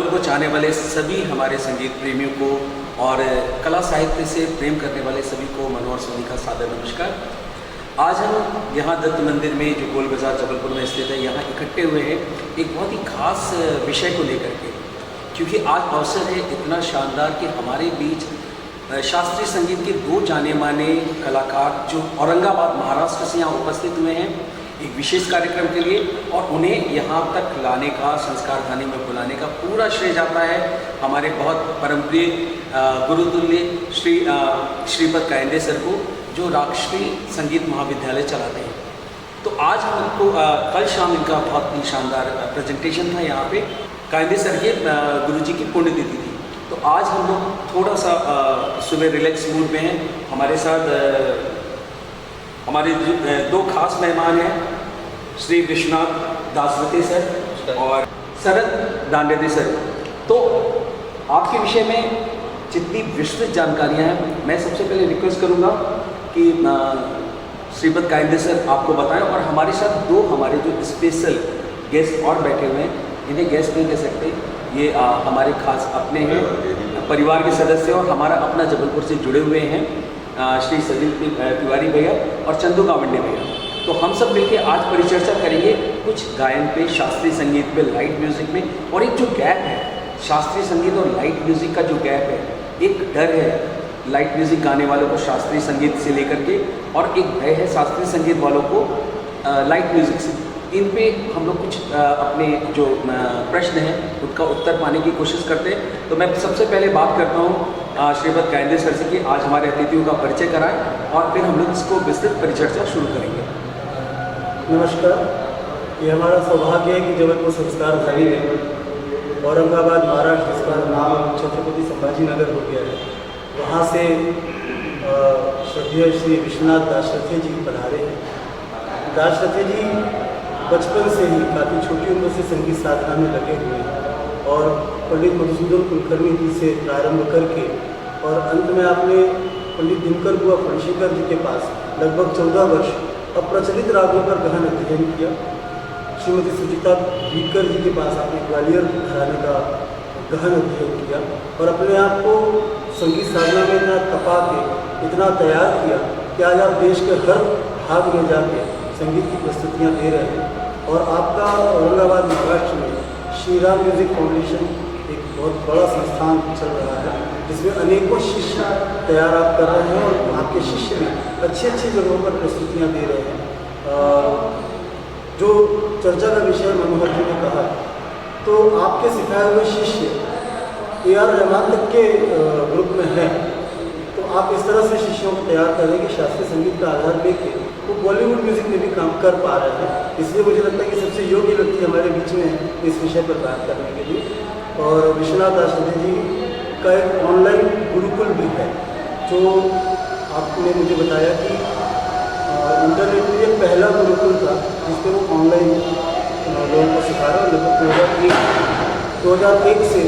जबलपुर को चाहने वाले सभी हमारे संगीत प्रेमियों को और कला साहित्य से प्रेम करने वाले सभी को मनोहर सोनी का सादर नमस्कार। आज हम यहाँ दत्त मंदिर में जो गोल बाज़ार जबलपुर में स्थित है, यहाँ इकट्ठे हुए हैं एक बहुत ही खास विषय को लेकर के, क्योंकि आज अवसर है इतना शानदार कि हमारे बीच शास्त्रीय संगीत के दो जाने माने कलाकार जो औरंगाबाद महाराष्ट्र से यहाँ उपस्थित हुए हैं एक विशेष कार्यक्रम के लिए, और उन्हें यहाँ तक लाने का, संस्कार खाने में बुलाने का पूरा श्रेय जाता है हमारे बहुत परमप्रिय गुरुतुल्य श्रीपद कायंदे सर को, जो राष्ट्रीय संगीत महाविद्यालय चलाते हैं। तो आज हमको कल शाम इनका बहुत ही शानदार प्रेजेंटेशन था यहाँ पे, कायंदे सर के गुरुजी की पुण्यतिथि थी। तो आज हम लोग थोड़ा सा सुबह रिलैक्स मूड में हैं। हमारे साथ हमारे दो खास मेहमान हैं, श्री विश्वनाथ दासरथी सर और शरद दांडेदी सर। तो आपके विषय में जितनी विस्तृत जानकारियां हैं, मैं सबसे पहले रिक्वेस्ट करूंगा कि श्रीपद कायंदे सर आपको बताएं, और हमारे साथ दो हमारे जो स्पेशल गेस्ट और बैठे हुए हैं, इन्हें गेस्ट नहीं कह सकते, ये हमारे खास अपने हैं, परिवार के सदस्य और हमारा अपना जबलपुर से जुड़े हुए हैं, श्री सलील तिवारी भैया और चंदू गावंडे भैया। तो हम सब मिलकर आज परिचर्चा करेंगे कुछ गायन पे, शास्त्रीय संगीत पे, लाइट म्यूज़िक में, और एक जो गैप है शास्त्रीय संगीत और लाइट म्यूज़िक का, जो गैप है, एक डर है लाइट म्यूज़िक गाने वालों को शास्त्रीय संगीत से लेकर के, और एक भय है शास्त्रीय संगीत वालों को लाइट म्यूज़िक से। इन पे हम लोग कुछ अपने जो प्रश्न हैं उनका उत्तर पाने की कोशिश करते हैं। तो मैं सबसे पहले बात करता हूँ श्रीपद कायंदे सर से कि आज हमारे अतिथियों का परिचय कराएं, और फिर हम लोग इसको विस्तृत परिचर्चा शुरू करेंगे। नमस्कार। ये हमारा सौभाग्य है कि जबलपुर संस्कार धारी में औरंगाबाद महाराष्ट्र, जिसका नाम छत्रपति संभाजी नगर हो गया है, वहाँ से श्रद्धेय श्री विश्वनाथ दासरथी जी पधारे हैं। दासरथी जी बचपन से ही काफ़ी छोटी उम्र से संगीत साधना में लगे हुए हैं, और पंडित मधुसूदन कुलकर्णी जी से प्रारंभ करके और अंत में आपने पंडित दिनकर बुआ फणशीकर जी के पास लगभग 14 वर्ष अप्रचलित रागों पर गहन अध्ययन किया। श्रीमती सुचिता बीकर जी के पास आपने ग्वालियर घराने का गहन अध्ययन किया, और अपने आप को संगीत साधना में इतना तपा के, इतना तैयार किया कि आज आप देश के हर भाग में जाके संगीत की प्रस्तुतियाँ दे रहे हैं। और आपका औरंगाबाद महाराष्ट्र में श्री राम म्यूज़िक फाउंडेशन एक बहुत बड़ा संस्थान चल रहा है, जिसमें अनेकों शिष्य तैयार आप कर रहे हैं, और आपके शिष्य भी अच्छी अच्छी जगहों पर प्रस्तुतियाँ दे रहे हैं। जो चर्चा का विषय मनोहर जी ने कहा, तो आपके सिखाए हुए शिष्य AR रहमान तक के ग्रुप में हैं, तो आप इस तरह से शिष्यों को तैयार करें कि शास्त्रीय संगीत का आधार लेके वो बॉलीवुड म्यूज़िक में भी काम कर पा रहे हैं। इसलिए मुझे लगता है कि सबसे योग्य व्यक्ति हमारे बीच में है इस विषय पर बात करने के लिए। और विश्वनाथ दासरथी जी का एक ऑनलाइन गुरुकुल भी है, जो आपने मुझे बताया कि इंटरनेट पर एक पहला गुरुकुल था जिसपे वो ऑनलाइन लोगों को सिखा रहे हैं। लगभग 2001 से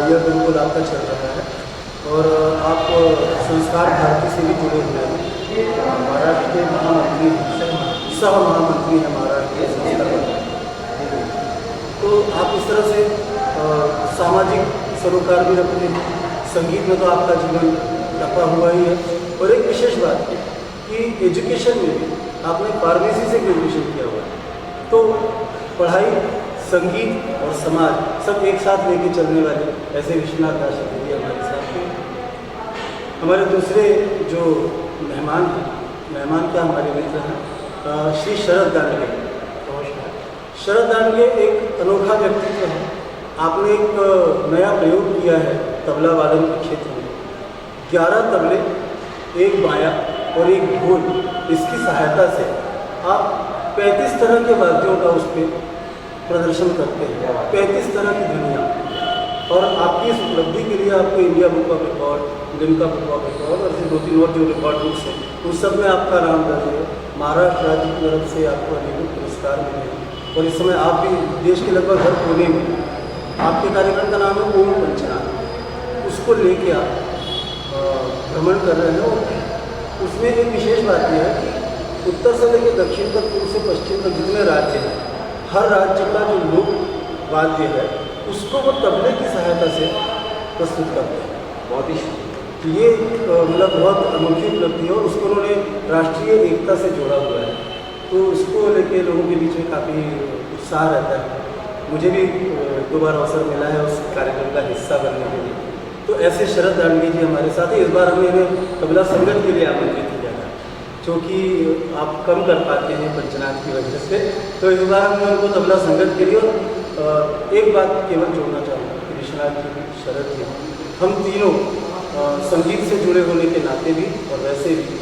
यह गुरुकुल आपका चल रहा है, और आप संस्कार भारती से भी जुड़े हुए हैं। महाराष्ट्र के महामंत्री, सह महामंत्री हैं महाराष्ट्र के संस्कार। तो आप इस तरह से सामाजिक सरोकार भी रखते हैं। संगीत में तो आपका जीवन लपा हुआ ही है। और एक विशेष बात है कि एजुकेशन में भी आपने फार्मेसी से ग्रेजुएशन किया हुआ है। तो पढ़ाई, संगीत और समाज सब एक साथ लेके चलने वाले ऐसे विश्वनाथ दासरथी जी हमारे साथ हैं। हमारे दूसरे जो मेहमान हैं, मेहमान क्या हमारे मित्र हैं, श्री शरद दांडगे। शरद दांडगे एक अनोखा व्यक्तित्व है। आपने एक नया प्रयोग किया है तबला वादन के क्षेत्र में। 11 तबले, एक बाया और एक ढोल, इसकी सहायता से आप 35 तरह के वाद्यों का उस पर प्रदर्शन करते हैं, 35 तरह की दुनिया। और आपकी इस उपलब्धि के लिए आपको India book of record, Limca book of record और 2-3 और जो रिकॉर्ड बुक्स हैं उन सब में आपका नाम दर्ज है। महाराष्ट्र राज्य की तरफ से आपको अनेकों पुरस्कार मिले हैं, और इस समय आप भी देश के लगभग हर कोने में, आपके कार्यक्रम का नाम है ओम पंचनाद, उसको लेके आप भ्रमण कर रहे हैं। और उसमें एक विशेष बात यह है कि उत्तर से लेकर दक्षिण तक, पूर्व से पश्चिम तक जितने राज्य हैं, हर राज्य का जो लोक वाद्य है उसको वो तबले की सहायता से प्रस्तुत करते हैं। बहुत ही शुक्रिया। तो ये मतलब बहुत अनोखी उपलब्धि है और उसको उन्होंने राष्ट्रीय एकता से जोड़ा हुआ है, तो इसको लेके लोगों के बीच में काफ़ी उत्साह रहता है। मुझे भी 2 बार अवसर मिला है उस कार्यक्रम का हिस्सा बनने के लिए। तो ऐसे शरद दांडगे जी हमारे साथ हैं। इस बार हमने इन्हें तबला संगत के लिए आमंत्रित किया था, क्योंकि आप कम कर पाते हैं पंचनाद की वजह से, तो इस बार मैं उनको तबला संगत के लिए एक बात केवल जोड़ना चाहूँगा कि विश्वनाथ जी, शरद जी, हम तीनों संगीत से जुड़े होने के नाते भी और वैसे भी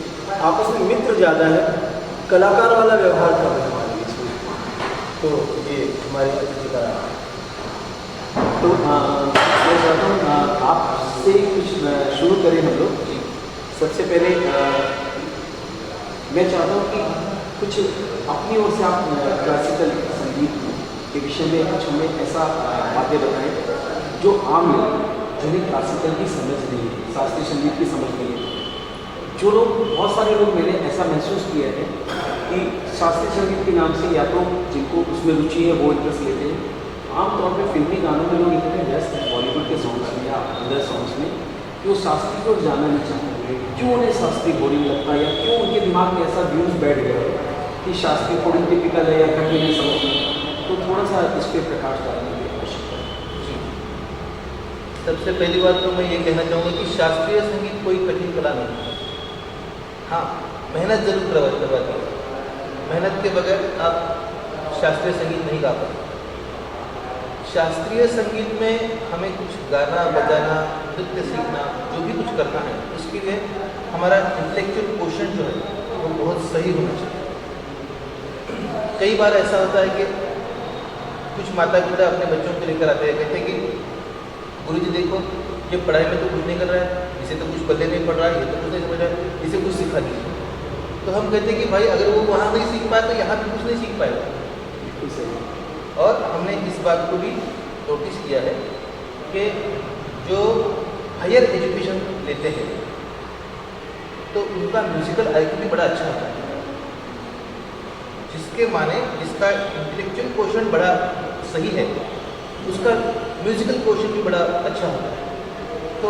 आपस में मित्र ज़्यादा है, कलाकार वाला व्यवहार कर रहे हैं हमारे बीच में। तो ये हमारे अतिथि का तो मैं चाहता हूँ आपसे कुछ शुरू करें हम लोग। सबसे पहले मैं चाहता हूँ कि कुछ अपनी ओर से आप क्लासिकल संगीत के विषय में कुछ हमें ऐसा बातें बताएं जो आम लोग जिन्हें क्लासिकल की समझ नहीं है, शास्त्रीय संगीत की समझ नहीं है। जो लोग, बहुत सारे लोग मैंने ऐसा महसूस किया है कि शास्त्रीय संगीत के नाम से या तो जिनको उसमें रुचि है वो इंटरेस्ट लेते हैं। आमतौर पे फिल्मी गानों में लोग इतने व्यस्त हैं बॉलीवुड के सॉन्ग्स में या अदर सॉन्ग्स में कि वो शास्त्रीय को जाना नहीं चाहते। क्यों उन्हें शास्त्रीय बोरिंग लगता है, या क्यों उनके दिमाग में ऐसा व्यूज बैठ गया है कि शास्त्रीय थोड़ी टिपिकल है या कठिन है समझना। तो थोड़ा सा इस पर प्रकाश डालने की आवश्यकता है। सबसे पहली बात तो मैं ये कहना चाहूँगा कि शास्त्रीय संगीत कोई कठिन कला नहीं है। हाँ, मेहनत जरूर करवाती है। मेहनत के बगैर आप शास्त्रीय संगीत नहीं गा पाते। शास्त्रीय संगीत में हमें कुछ गाना बजाना, नृत्य सीखना, जो भी कुछ करना है, उसके लिए हमारा इंटेलेक्चुअल क्वेश्चन जो है वो बहुत सही होना चाहिए। कई बार ऐसा होता है कि कुछ माता पिता अपने बच्चों को लेकर आते हैं, कहते हैं कि गुरुजी देखो, ये पढ़ाई में तो कुछ नहीं कर रहा है, इसे तो कुछ पल्ले नहीं पड़ रहा है, ये तो कुछ नहीं समझ रहा है, इसे कुछ सिखा दीजिए। तो हम कहते हैं कि भाई अगर वो वहाँ नहीं सीख पाए तो यहाँ भी कुछ नहीं सीख पाएगा। बिल्कुल सही। और हमने इस बात को भी नोटिस किया है कि जो हायर एजुकेशन लेते हैं तो उनका म्यूजिकल आईक्यू भी बड़ा अच्छा होता है, जिसके माने जिसका इंटेलेक्चुअल क्वेश्चन बड़ा सही है उसका म्यूजिकल क्वेश्चन भी बड़ा अच्छा होता है। तो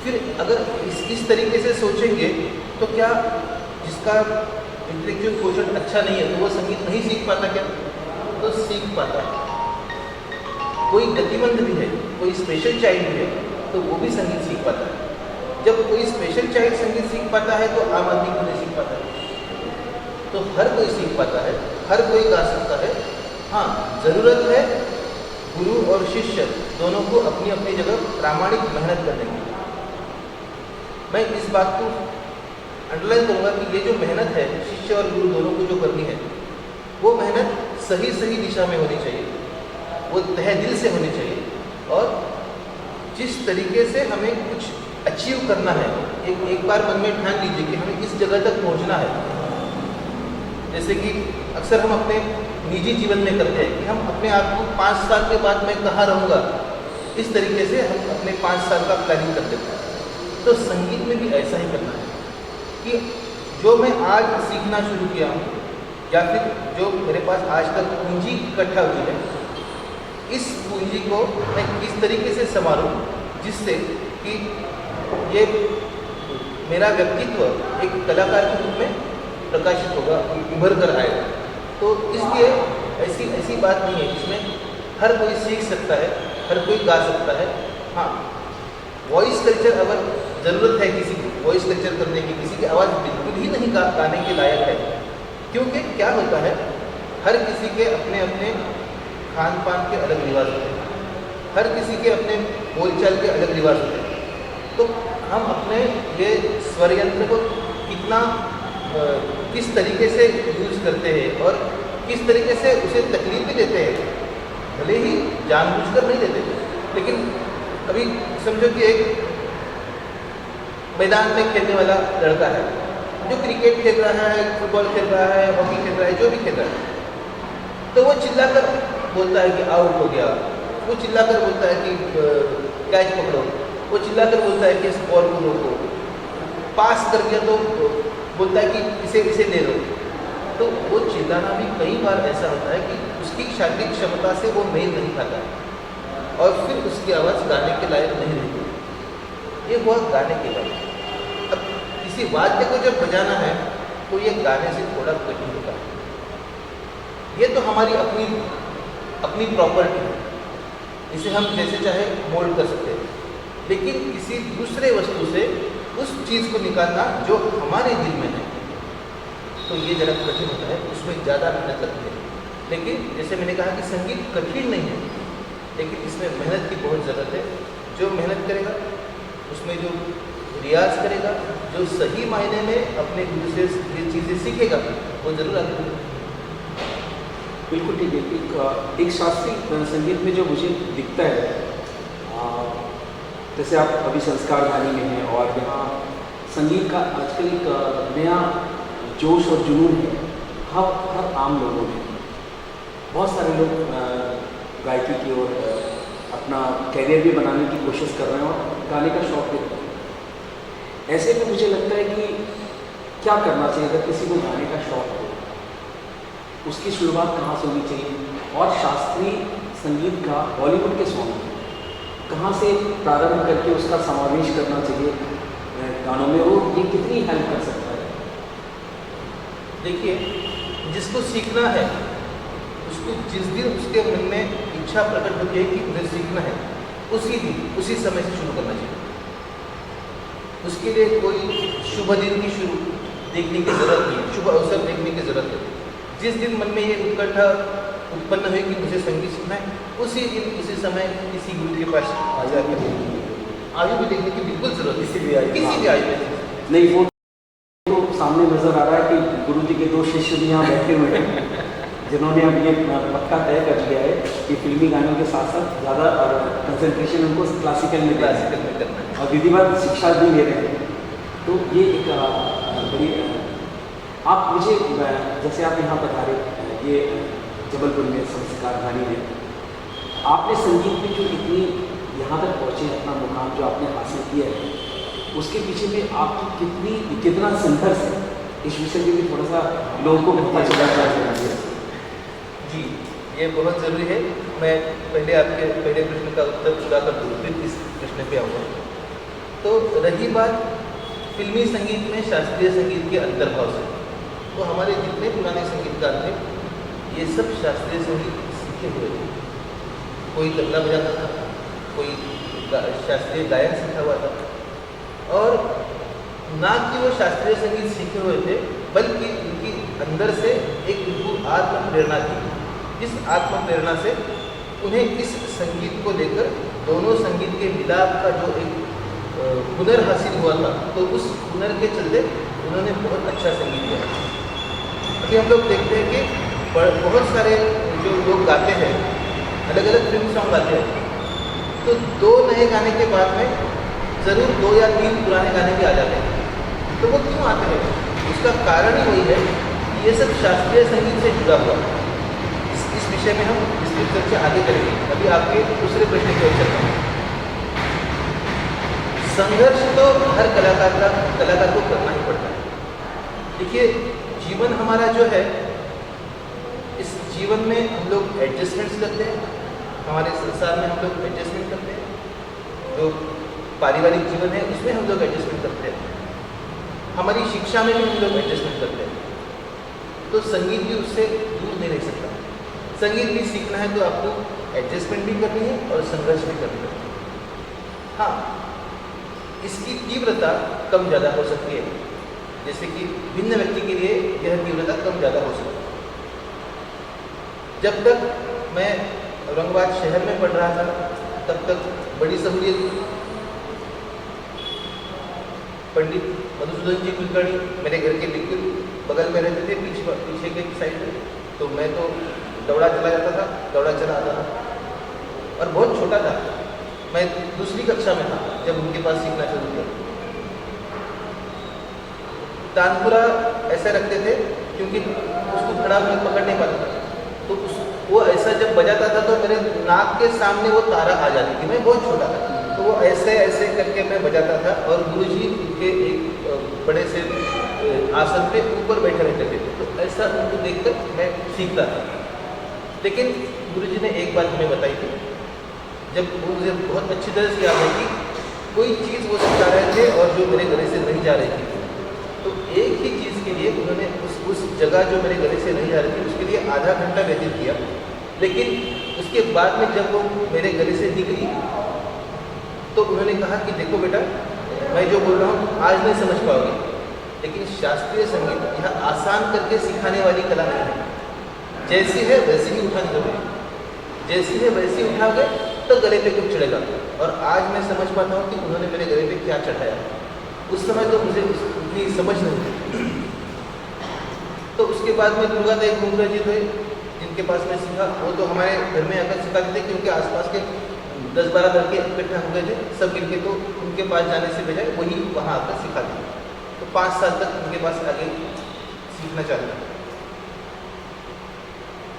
फिर अगर इस तरीके से सोचेंगे तो क्या जिसका इंटेलेक्चुअल क्वेश्चन अच्छा नहीं है तो वो संगीत नहीं सीख पाता क्या? तो सीख पाता है। कोई गतिमंद भी है, कोई स्पेशल चाइल्ड भी है तो वो भी संगीत सीख पाता है। जब कोई स्पेशल चाइल्ड संगीत सीख पाता है तो आम आदमी को नहीं सीख पाता है। तो हर कोई सीख पाता है, हर कोई गा सकता है। हाँ, ज़रूरत है गुरु और शिष्य दोनों को अपनी अपनी जगह प्रामाणिक मेहनत करने की। मैं इस बात को अंडरलाइन करूँगा कि ये जो मेहनत है शिष्य और गुरु दोनों को जो करनी है वो मेहनत सही दिशा में होनी चाहिए, वो तहे दिल से होनी चाहिए। और जिस तरीके से हमें कुछ अचीव करना है, एक बार मन में ठान लीजिए कि हमें इस जगह तक पहुंचना है। जैसे कि अक्सर हम अपने निजी जीवन में करते हैं कि हम अपने आप को 5 साल के बाद मैं कहाँ रहूँगा, इस तरीके से हम अपने 5 साल का प्लानिंग कर देते हैं। तो संगीत में भी ऐसा ही करना है कि जो मैं आज सीखना शुरू किया हूँ या फिर जो मेरे पास आज तक पूंजी इकट्ठा हुई है, इस पूंजी को मैं किस तरीके से संभालूं जिससे कि ये मेरा व्यक्तित्व एक कलाकार के रूप में प्रकाशित होगा, उभर कर आएगा। तो इसलिए ऐसी बात नहीं है जिसमें हर कोई सीख सकता है, हर कोई गा सकता है। हाँ, वॉइस कल्चर अगर ज़रूरत है किसी को वॉइस कल्चर करने की, किसी की आवाज़ बिल्कुल ही नहीं गाने के लायक है, क्योंकि क्या होता है हर किसी के अपने अपने खान पान के अलग रिवाज होते हैं, हर किसी के अपने बोलचाल के अलग रिवाज होते हैं। तो हम अपने ये स्वर यंत्र को किस तरीके से यूज करते हैं और किस तरीके से उसे तकलीफ भी देते हैं, भले ही जानबूझकर नहीं देते, लेकिन अभी समझो कि एक मैदान में खेलने वाला लड़का है जो क्रिकेट खेल रहा है, फुटबॉल खेल रहा है, हॉकी खेल रहा है, जो भी खेल रहा है, तो वो चिल्लाकर बोलता है कि आउट हो गया, वो चिल्लाकर बोलता है कि कैच पकड़ो, वो चिल्लाकर बोलता है कि इस बॉल को रोको, पास कर दिया तो बोलता है कि इसे ले लो। तो वो चिल्लाना भी कई बार ऐसा होता है कि उसकी शारीरिक क्षमता से वो मेल नहीं खाता है। और फिर उसकी आवाज़ गाने के लायक नहीं रहती। ये हुआ गाने के लायक। अब किसी वाद्य को जब बजाना है तो ये गाने से थोड़ा कठिन होता है। ये तो हमारी अपनी प्रॉपर्टी है, इसे हम जैसे चाहे मोल्ड कर सकते हैं, लेकिन किसी दूसरे वस्तु से उस चीज़ को निकालना जो हमारे दिल में है तो ये जरा कठिन होता है, उसमें ज़्यादा मेहनत लगती है। लेकिन जैसे मैंने कहा कि संगीत कठिन नहीं है, लेकिन इसमें मेहनत की बहुत ज़रूरत है। जो मेहनत करेगा, उसमें जो रियाज करेगा, जो सही मायने में अपने गुरु से ये चीज़ें सीखेगा, वो ज़रूर आगे बढ़ेगा। बिल्कुल ठीक है। एक शास्त्रीय संगीत में जो मुझे दिखता है, जैसे आप अभी संस्कार गानी में हैं और यहाँ संगीत का आजकल एक नया जोश और जुनून है हर आम लोगों में। बहुत सारे लोग गायकी की ओर अपना कैरियर भी बनाने की कोशिश कर रहे हैं और गाने का शौक भी रखते हैं। ऐसे में मुझे लगता है कि क्या करना चाहिए अगर किसी को गाने का शौक हो, उसकी शुरुआत कहाँ से होनी चाहिए और शास्त्रीय संगीत का बॉलीवुड के सॉन्ग कहाँ से प्रारंभ करके उसका समावेश करना चाहिए गानों में, वो ये कितनी हेल्प कर सकता है? देखिए, जिसको सीखना है उसको जिस दिन उसके मन में इच्छा प्रकट होती है कि मुझे सीखना है, उसी दिन उसी समय से शुरू करना चाहिए। उसके लिए कोई शुभ दिन की शुरू देखने की ज़रूरत नहीं है, शुभ अवसर देखने की ज़रूरत है। जिस दिन मन में ये उत्कंठा उत्पन्न हुई कि मुझे संगीत सीखना है, उसी दिन उसी समय किसी गुरु के पास आ जाकर आयु भी देखने की बिल्कुल जरूरत किसी भी आयु में नहीं। वो तो सामने नजर आ रहा है कि गुरु जी के 2 शिष्य भी यहाँ बैठे हुए हैं जिन्होंने अब ये पक्का तय कर लिया है कि फिल्मी गानों के साथ साथ ज़्यादा कंसंट्रेशन उनको क्लासिकल में करना है और विधिवत शिक्षा भी ले रहे हैं। तो ये एक बड़ी आप मुझे जैसे आप यहाँ बता रहे ये जबलपुर में संस्कार गानी में आपने संगीत में जो इतनी यहाँ तक पहुँचे, अपना मुकाम जो आपने हासिल किया है, उसके पीछे में आपकी कितना संघर्ष है, इस विषय में भी थोड़ा सा लोगों को पता चलना चाहिए। जी, ये बहुत ज़रूरी है। मैं पहले आपके पहले प्रश्न का उत्तर पूरा कर दूँ, फिर इस प्रश्न पे आऊँगा। तो रही बात फिल्मी संगीत में शास्त्रीय संगीत के अंतर्भाव से, तो हमारे जितने पुराने संगीतकार थे ये सब शास्त्रीय संगीत सीखे हुए थे। कोई तबला बजाता था, कोई शास्त्रीय गायन सीखा हुआ था, और ना कि वो शास्त्रीय संगीत सीखे हुए थे, बल्कि उनकी अंदर से एक उनको आत्म प्रेरणा थी। इस आत्म प्रेरणा से उन्हें इस संगीत को लेकर दोनों संगीत के मिलाप का जो एक हुनर हासिल हुआ था, तो उस हुनर के चलते उन्होंने बहुत अच्छा संगीत दिया। अभी हम लोग देखते हैं कि बहुत सारे जो लोग गाते हैं, अलग अलग फिल्म सॉन्ग गाते हैं, तो 2 नए गाने के बाद में ज़रूर 2 या 3 पुराने गाने भी आ जाते हैं। तो वो क्यों आते हैं? उसका कारण ही वही है कि ये सब शास्त्रीय संगीत से जुड़ा हुआ है। इस विषय में हम विस्तृत चर्चा आगे करेंगे। अभी आपके दूसरे प्रश्न की ओर चलते हैं। संघर्ष तो हर कलाकार को करना ही पड़ता है। देखिए, जीवन हमारा जो है, इस जीवन में हम लोग एडजस्टमेंट्स करते हैं, हमारे संसार में हम लोग एडजस्टमेंट करते हैं, जो पारिवारिक जीवन है उसमें हम लोग एडजस्टमेंट करते हैं, हमारी शिक्षा में भी हम लोग एडजस्टमेंट करते हैं। तो संगीत भी उससे दूर नहीं रह सकता। संगीत भी सीखना है तो आपको एडजस्टमेंट भी करनी है और संघर्ष भी करनी है। हाँ, इसकी तीव्रता कम ज़्यादा हो सकती है, जैसे कि भिन्न व्यक्ति के लिए यह तीव्रता कम ज़्यादा हो सकती है। जब तक मैं औरंगाबाद शहर में पढ़ रहा था, तब तक बड़ी सहूलियत पंडित मधुसूदन जी कुलकर्णी मेरे घर के बिल्कुल बगल में रहते थे, पीछे के साइड में। तो मैं तो दौड़ा चला जाता था, दौड़ा चला आता था, और बहुत छोटा था, मैं दूसरी कक्षा में था जब उनके पास सीखना शुरू किया। तानपुरा ऐसा रखते थे क्योंकि उसको खड़ा मैं पकड़ नहीं पाता था, तो वो ऐसा जब बजाता था तो मेरे नाक के सामने वो तारा आ जाती थी। मैं बहुत छोटा था, तो वो ऐसे ऐसे करके मैं बजाता था, और गुरुजी उनके एक बड़े से आसन पे ऊपर बैठे रहते थे, तो ऐसा उनको देखकर मैं सीखता था। लेकिन गुरुजी ने एक बात हमें बताई थी जब वो मुझे बहुत अच्छी तरह से याद है कि कोई चीज़ वो सिखा रहे थे और जो मेरे गले से नहीं जा रही थी, तो एक ही चीज़ के लिए उन्होंने उस जगह जो मेरे गले से नहीं जा रही थी उसके लिए आधा घंटा व्यतीत किया, लेकिन उसके बाद में जब वो मेरे गले से निकली तो उन्होंने कहा कि देखो बेटा, मैं जो बोल रहा हूँ आज नहीं समझ पाओगे, लेकिन शास्त्रीय संगीत यह आसान करके सिखाने वाली कला नहीं है। जैसी है वैसी ही उठानी जरूरी, जैसी है वैसी उठाओगे तो गले पे कुछ चढ़ेगा। और आज मैं समझ पाता हूँ कि उन्होंने मेरे गले पे क्या चढ़ाया। उस समय तो मुझे उतनी समझ नहीं थी। तो उसके बाद में दुर्गा दाई घूमरा जी थे जिनके पास मैं सीखा, वो तो हमारे घर में आकर सिखाते थे, क्योंकि आसपास के 10-12 लड़के इकट्ठा हो गए थे, सब मिलके, तो उनके पास जाने से बजाय वही वहाँ आकर सिखाते थे। तो 5 साल तक उनके पास आगे सीखना चालू किया।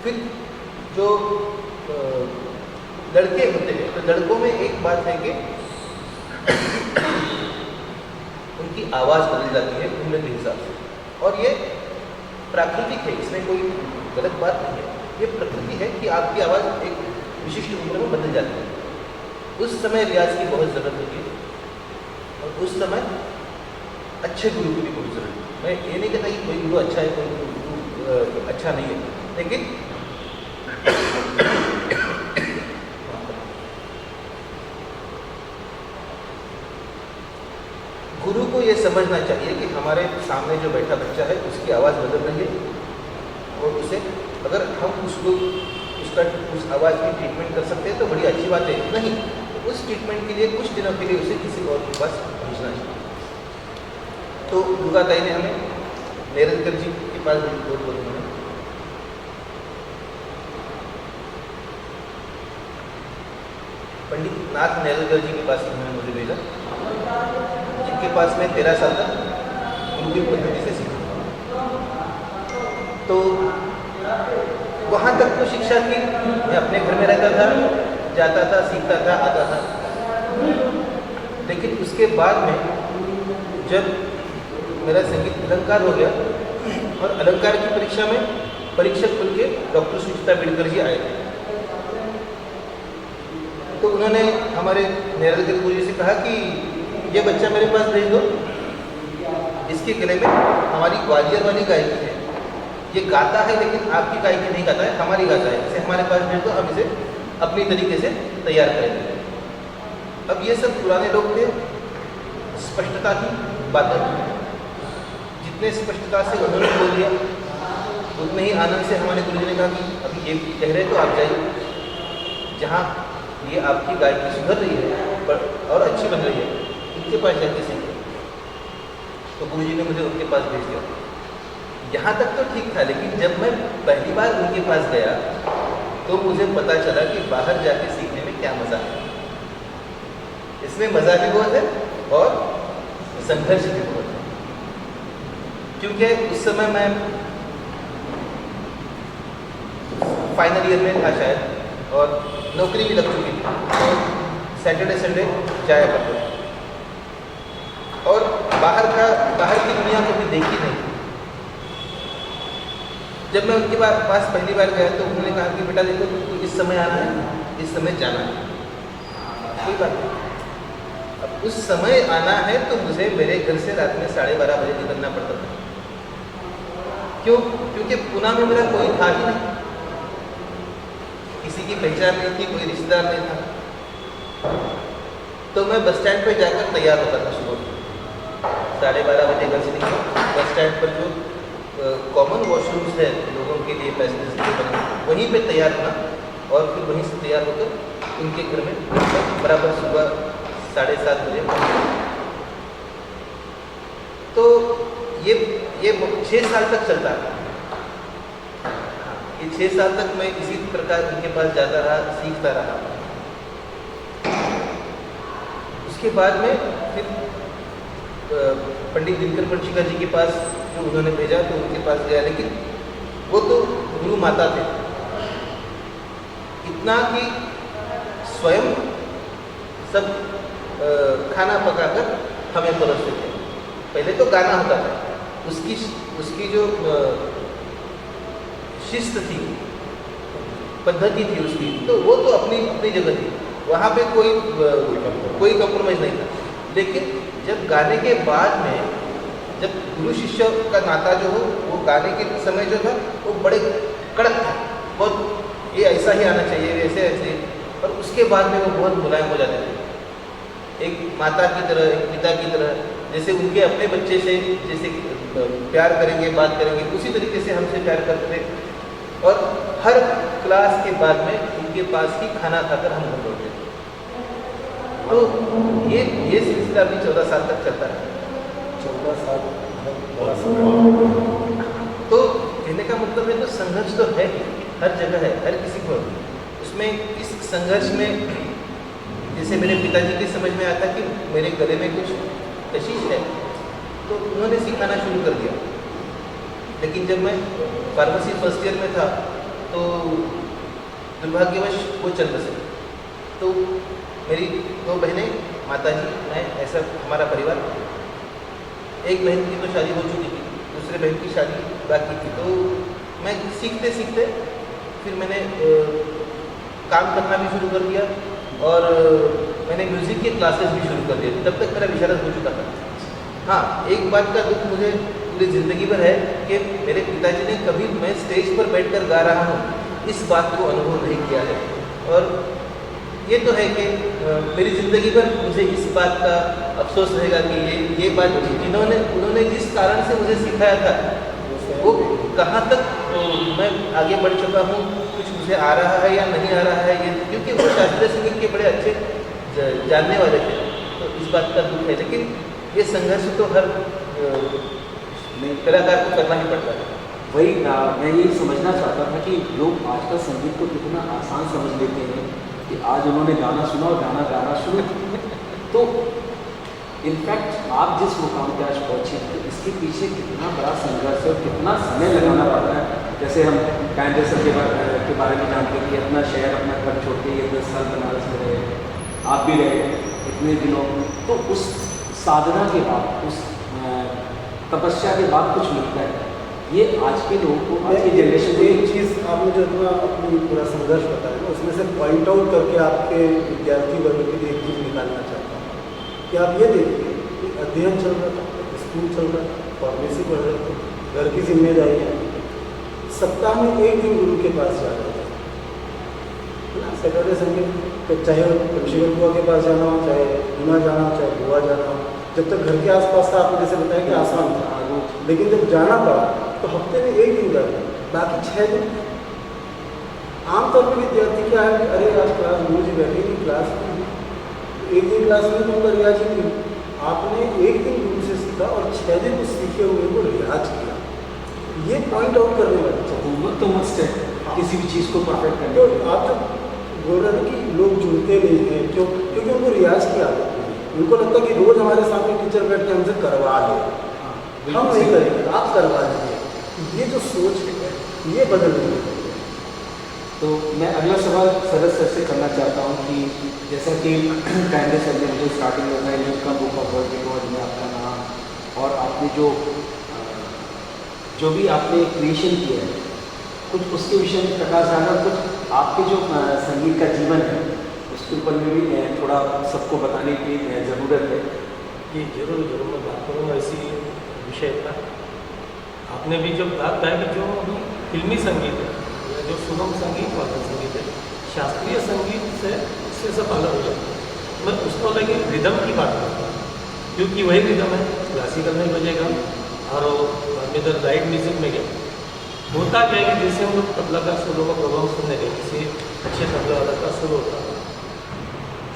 फिर जो लड़के होते हैं तो लड़कों में एक बात है कि उनकी आवाज़ बदल जाती है उम्र के हिसाब से, और ये प्राकृतिक है, इसमें कोई गलत बात नहीं है। ये प्रकृति है कि आपकी आवाज़ एक विशिष्ट उम्र में बदल जाती है। उस समय रियाज की बहुत ज़रूरत होती है और उस समय अच्छे गुरु की भी बहुत ज़रूरत है। मैं ये नहीं कहता कि कोई गुरु अच्छा है, कोई गुरु अच्छा नहीं है, लेकिन गुरु को ये समझना चाहिए कि हमारे सामने जो बैठा बच्चा है उसकी आवाज़ बदल रही है, और उसे अगर हम उस आवाज़ की ट्रीटमेंट कर सकते हैं तो बड़ी अच्छी बात है। नहीं तो उस ट्रीटमेंट के लिए कुछ दिनों के लिए उसे किसी और के पास भेजना चाहिए। तो दुर्गा दाई ने हमें नेरलकर जी के पास बहुत बोला, पंडित नाथ नेरलकर जी के पास उन्होंने मुझे भेजा, जिनके पास मैं 13 साल तक गुरुकुल पद्धति से सीखा। तो वहाँ तक तो शिक्षा थी, मैं अपने घर में रहता था, जाता था, सीखता था, आता था। लेकिन उसके बाद में जब मेरा संगीत अलंकार हो गया और अलंकार की परीक्षा में परीक्षक खुल के डॉक्टर सुचिता बिडकर जी आए थे, तो उन्होंने हमारे नेरलकर गुरु जी से कहा कि ये बच्चा मेरे पास भेज दो, इसके गले में हमारी ग्वालियर वाली गायकी है, ये गाता है लेकिन आपकी गायकी नहीं गाता है, हमारी गाता है, इसे हमारे पास भेज दो, हम इसे अपनी तरीके से तैयार करेंगे। अब ये सब पुराने लोग थे, स्पष्टता की बातें, जितने स्पष्टता से उन्होंने बोल दिया उतने ही आनंद से हमारे गुरु जी ने कहा कि अभी ये कह रहे तो आप जाइए, जहाँ ये आपकी गायकी सुधर रही है और अच्छी बन रही है, इनके पास जाके सीखे। तो गुरु जी ने मुझे उनके पास भेज दिया। यहाँ तक तो ठीक था, लेकिन जब मैं पहली बार उनके पास गया तो मुझे पता चला कि बाहर जाके सीखने में क्या मज़ा है। इसमें मज़ा भी बहुत है और संघर्ष भी बहुत है, क्योंकि उस समय मैं फाइनल ईयर में था शायद, और नौकरी भी लग चुकी थी, और सैटरडे संडे जाया करते थे, और बाहर की दुनिया कभी देखी नहीं। जब मैं उनके पास पहली बार गया तो उन्होंने कहा कि बेटा देखो, तुमको इस समय आना है, इस समय जाना है, कोई बात नहीं। अब उस समय आना है तो मुझे मेरे घर से रात में 12:30 बजे निकलना पड़ता था। क्यों? क्योंकि पुणे में मेरा कोई था ही नहीं, किसी की पहचान नहीं थी, कोई रिश्तेदार नहीं था। तो मैं बस स्टैंड पर जाकर तैयार होता था सुबह 12:30 बजे घर से निकला। बस स्टैंड पर जो कॉमन वॉशरूम्स है लोगों के लिए, पैसेंजर्स के लिए बने, वहीं पे तैयार होना, और फिर वहीं से तैयार होकर उनके घर में बराबर सुबह 7:30 बजे पहुँचा। तो ये 6 साल तक चलता है। ये 6 साल तक मैं इसी प्रकार उनके पास जाता रहा, सीखता रहा। उसके बाद में फिर पंडित दिनकर पंचिका जी के पास जो उन्होंने भेजा तो उनके पास गया, लेकिन वो तो गुरु माता थे, इतना कि स्वयं सब खाना पकाकर हमें परोसते थे। पहले तो गाना होता था, उसकी जो शिस्त थी, पद्धति थी उसकी, तो वो तो अपनी जगह थी, वहाँ पे कोई कॉम्प्रोमाइज़ नहीं था। लेकिन जब गाने के बाद में जब गुरु शिष्य का नाता जो हो वो गाने के समय जो था वो बड़े कड़क था, बहुत ये ऐसा ही आना चाहिए, ऐसे ऐसे, और उसके बाद में वो बहुत मुलायम हो जाते थे, एक माता की तरह, एक पिता की तरह, जैसे उनके अपने बच्चे से जैसे प्यार करेंगे, बात करेंगे, उसी तरीके से हमसे प्यार करते थे। और हर क्लास के बाद में उनके पास ही खाना खाकर हम घर लौटते थे। तो ये सिलसिला भी 14 साल तक चलता है। 14 साल तो कहने का मतलब है तो संघर्ष तो है ही, हर जगह है, हर किसी को। उसमें इस संघर्ष में जैसे मेरे पिताजी के समझ में आता कि मेरे गले में कुछ कशिश है, तो उन्होंने सिखाना शुरू कर दिया। लेकिन जब मैं फार्मेसी फर्स्ट ईयर में था तो दुर्भाग्यवश वो चल बसे। तो मेरी 2 बहनें, माताजी, मैं, ऐसा हमारा परिवार। एक बहन की तो शादी हो चुकी थी, दूसरे बहन की शादी बाकी थी। तो मैं सीखते सीखते फिर मैंने काम करना भी शुरू कर दिया और मैंने म्यूज़िक के क्लासेस भी शुरू कर दिए। तब तक मेरा विशारद हो चुका था। हाँ, एक बात का दुख मुझे पूरी ज़िंदगी भर है कि मेरे पिताजी ने कभी मैं स्टेज पर बैठकर गा रहा हूँ इस बात को अनुभव नहीं किया है। और ये तो है कि मेरी ज़िंदगी भर मुझे इस बात का अफसोस रहेगा कि ये बात उन्होंने जिस कारण से मुझे सिखाया था वो कहाँ तक मैं आगे बढ़ चुका हूँ, कुछ मुझे आ रहा है या नहीं आ रहा है, ये क्योंकि वो शास्त्रीय संगीत के बड़े अच्छे जानने वाले थे। तो इस बात का दुख है, लेकिन ये संघर्ष तो हर कलाकार को करना ही पड़ता है। वही मैं यही समझना चाहता था कि लोग आजकल संगीत को कितना आसान समझ लेते हैं कि आज उन्होंने गाना सुना और गाना शुरू। तो इनफैक्ट आप जिस मुकाम पे आज पहुँचे तो इसके पीछे कितना बड़ा संघर्ष है और कितना समय लगाना पड़ता है। जैसे हम कैंडेसर के बारे में जानते हैं कि अपना शहर, अपना घर छोड़ के ये 10 साल बनारस में रहे, आप भी रहे इतने दिनों। तो उस साधना के बाद, उस तपस्या के बाद कुछ मिलता है। ये आज के लोगों को, आज की जनरेशन को, एक चीज़ आपने जो इतना अपनी पूरा संघर्ष बताया ना, उसमें से पॉइंट आउट करके आपके विद्यार्थी वर्ग के लिए एक चीज़ निकालना चाहता हूँ कि आप ये देखिए कि अध्ययन चल रहा था, स्कूल चल रहा था, फार्मेसी पढ़ रहे थे, घर की जिम्मेदारियाँ, सप्ताह में एक दिन गुरु के पास जा रहे थे ना, सैटरडे संडे, चाहे कमशेगर बुआ के पास जाना हो, चाहे गुना जाना हो, चाहे बुआ जाना हो। जब तक घर के आसपास था, आपने जैसे बताया कि आसान था, लेकिन जब जाना पड़ा तो हफ्ते में एक दिन जाते, बाकी 6 दिन। आमतौर पर विद्यार्थी क्या है कि अरे आज क्लास मुझे बैठे नहीं, क्लास में एक दिन क्लास में तो उनका रियाज ही नहीं। आपने एक दिन गुरु से सीखा और 6 दिन उस सीखे हुए को रियाज किया। ये पॉइंट आउट करने वाली हुम्मत तो मस्ट है किसी भी चीज़ को परफेक्ट करने। तो आप जब बोल रहे थे कि लोग जुड़ते नहीं हैं, क्योंकि उनको रियाज की आदत नहीं है। उनको लगता है कि रोज़ हमारे सामने टीचर बैठ के हमसे करवा ले, हम नहीं करेंगे, आप करवा दीजिए। ये जो सोच है ये बदल रही है। तो मैं अगला सवाल सरद सर से करना चाहता हूँ कि जैसा कि कैंडे सर ने मुझे स्टार्टिंग में बताया इनका बुक ऑफ वर्ल्ड रिकॉर्ड में आपका नाम और आपने जो भी आपने क्रिएशन किया है, कुछ उसके विषय में प्रकाश डालना, कुछ आपके जो संगीत का जीवन है उसके ऊपर में भी थोड़ा सबको बताने की ज़रूरत है। ये जरूर मैं बात करूँगा इसी विषय पर। आपने भी जब बात कहा कि जो फिल्मी संगीत है या जो सुगम संगीत वाला संगीत है, शास्त्रीय संगीत से इससे सब अलग हो जाता है। मैं उसको लगे रिदम की बात करता हूँ, क्योंकि वही रिदम है क्लासिकल में बजेगा और इधर लाइट म्यूजिक में गया होता क्या है कि जैसे हम लोग तबला का सुरों का प्रभाव सुनने गए, किसी अच्छे तबला वाला का सुर होता है,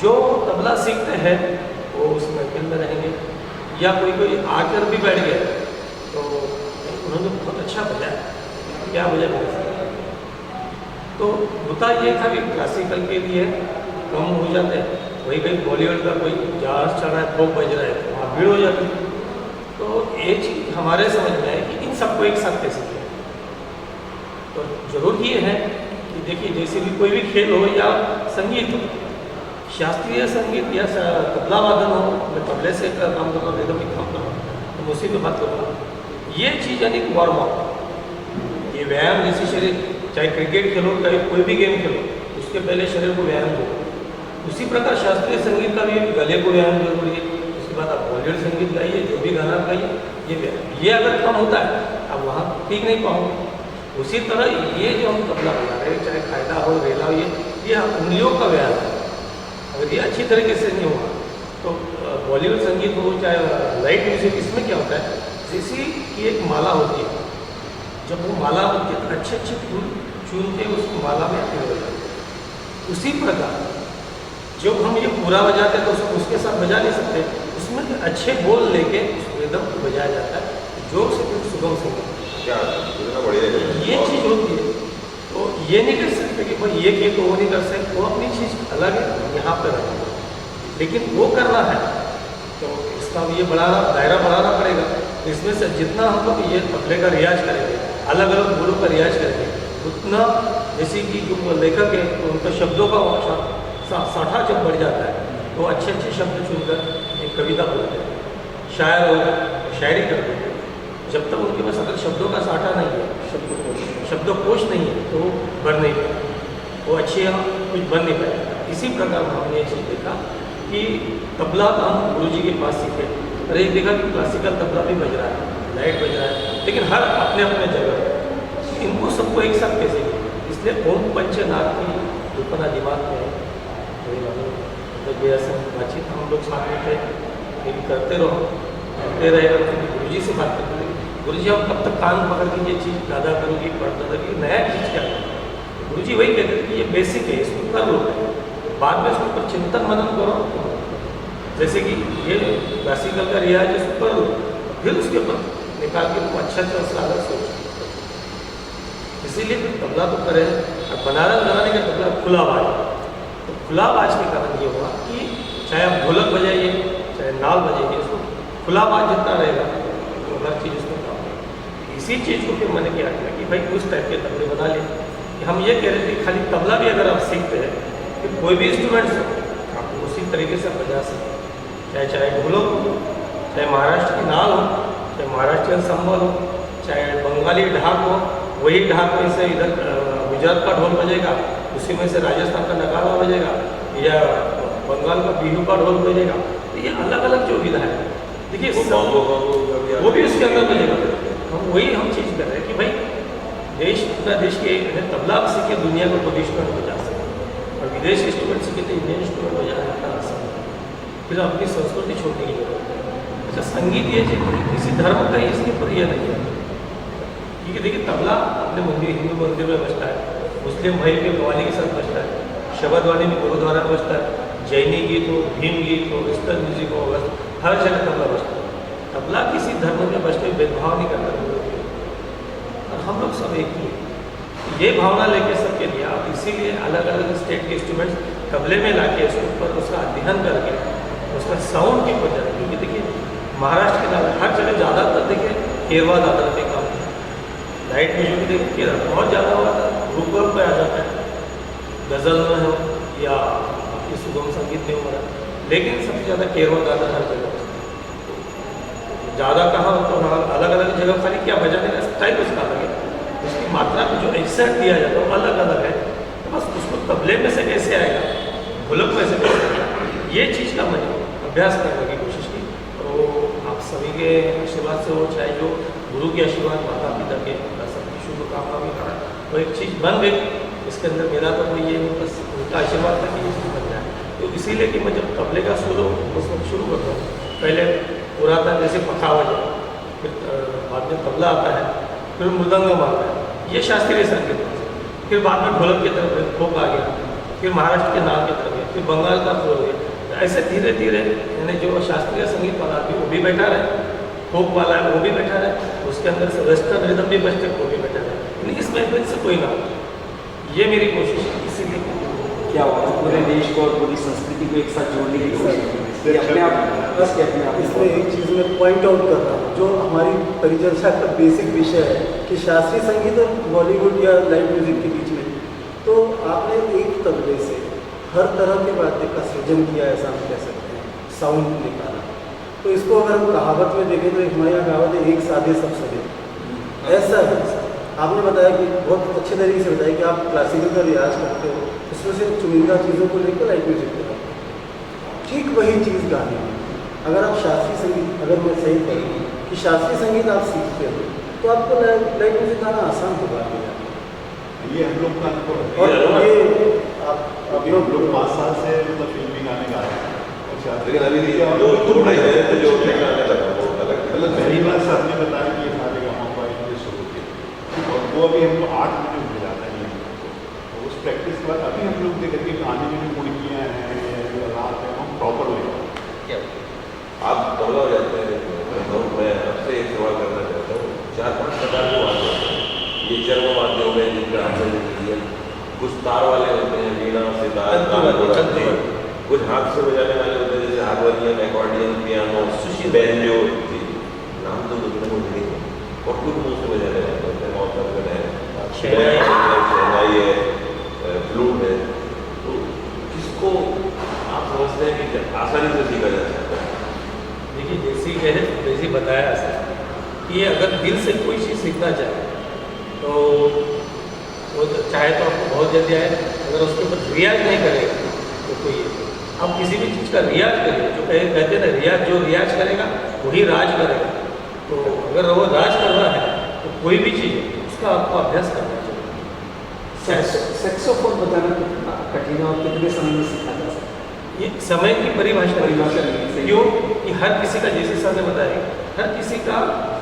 जो तबला सीखते हैं वो उस महफिल में रहेंगे, या कोई आकर भी बैठ गया तो उन्होंने बहुत अच्छा बजाया, क्या बजाया मेरे से। तो होता ये था कि क्लासिकल के लिए कम हो जाते हैं, वही कहीं बॉलीवुड का कोई जहाज चल रहा है, पॉप बज रहा है तो वहाँ भीड़ हो जाती है। तो ये चीज़ हमारे समझ में है कि इन सबको एक साथ कैसे किया। तो जरूर ये है कि देखिए जैसे भी कोई भी खेल हो या संगीत हो, शास्त्रीय संगीत या तबला वादन हो, मैं तबले से काम कर रहा हूँ, रिदमिक काम कर रहा हूँ, तो उसी पे बात करूँगा। ये चीज़ यानी वार्म अप, ये व्यायाम जैसे शरीर, चाहे क्रिकेट खेलो चाहे कोई भी गेम खेलो, उसके पहले शरीर को व्यायाम दो, उसी प्रकार शास्त्रीय संगीत का भी गले को व्यायाम जरूरी है। उसके बाद आप बॉलीवुड संगीत गाइए, जो भी गाना गाइए, ये व्यायाम। ये अगर कम होता है आप वहाँ ठीक नहीं पाओगे। उसी तरह ये जो हम तबला बजा रहे हैं, चाहे कायदा हो, रेला हो, ये उंगलियों का व्यायाम है। अगर ये अच्छी तरीके से नहीं हुआ तो बॉलीवुड संगीत हो चाहे लाइट म्यूजिक, इसमें क्या होता है, जैसी की एक माला होती है, जब वो माला बनती है तो अच्छे अच्छे फूल चुन के उस माला में अपने हो जाते हैं। उसी प्रकार जब हम ये पूरा बजाते हैं तो उसके साथ बजा नहीं सकते, उसमें अच्छे बोल लेके उस रिदम को बजाया जाता है, जो सुगम संगीत क्या बढ़िया है। ये चीज़ होती है। तो ये नहीं कर सकते कि भाई ये किए तो वो नहीं कर सकते, वो अपनी चीज़ अलग है, यहाँ पर है, लेकिन वो करना है तो इसका ये दायरा बढ़ाना पड़ेगा। इसमें से जितना हम लोग ये तबले का रियाज करेंगे, अलग अलग बोलों का रियाज करेंगे, उतना जैसे कि जो लेखक है तो उनका शब्दों का साठा जब बढ़ जाता है तो अच्छे अच्छे शब्द चुनकर एक कविता बोलते हैं, शायर हो शायरी करते हैं। जब तक उनके पास अगर शब्दों का साठा नहीं है, शब्दकोश नहीं है, तो वो बढ़ नहीं पाए, वो अच्छे कुछ बन नहीं पाए। इसी प्रकार हमने ये चीज़ देखा कि तबला का हम गुरु जी के पास सीखे। अरे देखा कि क्लासिकल तबला भी बज रहा है, लाइट बज रहा है, लेकिन हर अपने अपने जगह इनको सबको एक साथ कैसे किया। इसलिए ओम पंचनाद की कल्पना दिमाग में है। बातचीत हम लोग साथ में थे, ये भी करते रहेगा। गुरु जी से बात करते थे, गुरु जी हम कब तक कान पकड़ के ये चीज़ ज़्यादा करोगी, पढ़ता था कि नया चीज़ क्या है। गुरु जी वही कहते थे कि ये बेसिक है, इसको कर लो, बाद में इसके ऊपर चिंतन मनन करो। जैसे कि ये क्लासिकल का रियाज इसको कर लो, फिर उसके ऊपर निकाल के तुम अच्छा अलग सोचो। इसीलिए तबला तो करें। अब बनारस बनाने का तबला खुला बाज, तो खुला बाज के कारण ये हुआ कि चाहे आप ढोलक बजाइए चाहे नाल बजाइए, इसको खुला बाज जितना रहेगा तो हर चीज़ उसमें काम है। इसी चीज़ को फिर मैंने क्या किया कि भाई उस टाइप के तबले बना लिए कि हम ये कह रहे थे खाली तबला भी अगर आप सीखते हैं कि कोई भी इंस्ट्रूमेंट्स हो आप उसी तरीके से बजा सकते हैं, चाहे ढोलक हो, चाहे महाराष्ट्र की नाल हो, चाहे महाराष्ट्रियन संबल हो, चाहे बंगाली ढाक हो, वही ढाक में से इधर गुजरात का ढोल बजेगा, उसी में से राजस्थान का नगाड़ा बजेगा, या बंगाल का बिहू का ढोल बजेगा। तो ये अलग अलग जो विधा है, देखिए वो भी उसके अंदर बजेगा। हम वही चीज़ कर रहे हैं कि भाई पूरा देश के तबला सीखे दुनिया को खुद इंस्ट्रूमेंट बजा सकते, और विदेश इंस्ट्रूमेंट सीखे तो इंडियन इंस्ट्रूमेंट बजाना इतना आसान है। फिर अपनी संस्कृति छोड़ने की जरूरत है। अच्छा, संगीत ये किसी धर्म का ही इसके ऊपर यह नहीं है, क्योंकि देखिए तबला अपने मंदिर, हिंदू मंदिर में बजता है, मुस्लिम भाई के कव्वाली के साथ बजता है, शबद वाणी में गुरुद्वारा में बजता है, जैनी गीत हो, भीम गीत हो, वेस्टर्न म्यूजिक हो, हर जगह तबला बजता है। तबला किसी धर्म में बजते भेदभाव नहीं करता, और हम लोग सब एक ही हैं। ये भावना लेके सबके लिए आप इसीलिए अलग अलग स्टेट के इंस्ट्रूमेंट्स तबले में ला के उसके ऊपर उसका अध्ययन करके उसका साउंड के ऊपर जाए। क्योंकि देखिए महाराष्ट्र के नाम हर जगह ज़्यादातर देखिए केरवा ज़्यादा पे काम है, लाइट म्यूजिक भी देखिए केरल बहुत ज़्यादा हुआ था, रूपक पे आ जाता है, गज़ल में हो या आपकी सुगम संगीत में हो रहा है, लेकिन सबसे ज़्यादा केरवा ज़्यादा हर जगह ज़्यादा कहाँ तो अलग अलग जगह खाली क्या बजाने का स्टाइल उसका अलग है, उसकी मात्रा में जो एक्सेंट दिया जाता है वो अलग अलग है। तो बस उसको तबले में से कैसे आएगा, ढोलक में से कैसे आएगा, ये चीज़ का मैंने अभ्यास करने की कोशिश की। तो आप सभी के आशीर्वाद से हो, चाहे जो गुरु के आशीर्वाद, माता पिता के, सबकी शुभकामना भी करा, तो एक चीज़ बन गई। इसके अंदर मेरा तो कोई ये बस उनका आशीर्वाद था कि ये चीज़ बन जाए। तो इसीलिए कि मैं जब तबले का शुरू करता हूँ, पहले पुरातन जैसे पखावज है, फिर बाद में तबला आता है, फिर मृदंगम आता है, ये शास्त्रीय संगीत है। फिर बाद में ढोलक की तरफ फोक आ गया, फिर महाराष्ट्र के नाम की तरफ गया, फिर बंगाल का फोक हो गया। तो ऐसे धीरे धीरे यानी जो शास्त्रीय संगीत वाला भी वो भी बैठा रहे, फोक वाला है वो भी बैठा रहे, उसके अंदर से वेस्टर्न रिदम भी बजते वो भी बैठा रहे, यानी इस महफिल से कोई ना हो। ये मेरी कोशिश है। इसीलिए क्या हुआ पूरे देश को और पूरी संस्कृति को एक साथ जोड़ने की कोशिश की। अपने आप इसमें एक चीज़ मैं पॉइंट आउट कर रहा हूँ, जो हमारी परिचर्चा का बेसिक विषय है कि शास्त्रीय संगीत और बॉलीवुड या लाइट म्यूजिक के बीच में, तो आपने एक तबले से हर तरह के वाद्य का सृजन किया, ऐसा हम कह सकते हैं, साउंड निकाला। तो इसको अगर हम कहावत में देखें तो हमारे यहाँ कहावत है, एक साधे सब सदे, ऐसा है। आपने बताया कि बहुत अच्छे तरीके से बताया कि आप क्लासिकल का रियाज करते हो, उसमें से चुनिंदा चीज़ों को लेकर लाइट म्यूजिक करते हो। ठीक वही चीज़ गाने में। अगर आप शास्त्रीय संगीत, अगर मैं सही करूँ कि शास्त्रीय संगीत आप सीखते हो तो आपको लाइट म्यूजिक गाना आसान होगा आगे जाके। ये हम लोग का अनुभव है। और ये आप अभी हम लोग 5 साल से मतलब फिल्मी गाने गा रहे हैं और शास्त्रीय लेकिन अभी गाने जो 2-2.5 महीने से जो मैं गाने लगा वो अलग मतलब पहली बार सर ने बताया कि ये सारे गाँव का इनके शुरू किया और वो अभी हमको 8 महीने हो जाता है। तो उस प्रैक्टिस के बाद अभी हम लोग देख के गाने में जो मुड़कियाँ हैं या जो रात है हम प्रॉपर हो क्या आप तबला हो जाते हैं तो मैं आपसे एक सवाल करना चाहता हूँ। 4-5 प्रकार के वाद्य होते हैं। ये चर्म वाद्य हो गए जिनका आपने जिक्र किया, कुछ तार वाले होते हैं, वीणा सितार ताल, कुछ हाथ से बजाने वाले होते हैं जैसे हारमोनियम, एक्कॉर्डियन, पियानो, बैंजो, नाम तो दुनिया में नहीं है, और कुछ मुंह से बजाने वाले होते हैं, मौसम है, शहनाई है, फ्लूट है। तो किसको आप समझते हैं कि आसानी से सीखा जा सकता है? देखिए जैसे बताया सर कि ये अगर दिल से कोई चीज़ सीखना चाहे तो वो तो चाहे तो आपको बहुत जल्दी आए, अगर उसके ऊपर रियाज नहीं करेगा तो कोई आप किसी भी चीज़ का रियाज करिए। जो कहते हैं ना, रियाज जो रियाज करेगा वही राज करेगा। तो अगर वो राज कर रहा है तो कोई भी चीज़ उसका आपको अभ्यास करना चाहिए। सेक्सोफोन बजाना कितना कठिन है और कितने समय में सीखा जा सकता है? ये समय की परिभाषा नहीं है। क्यों कि हर किसी का, जैसे सर ने बताया, हर किसी का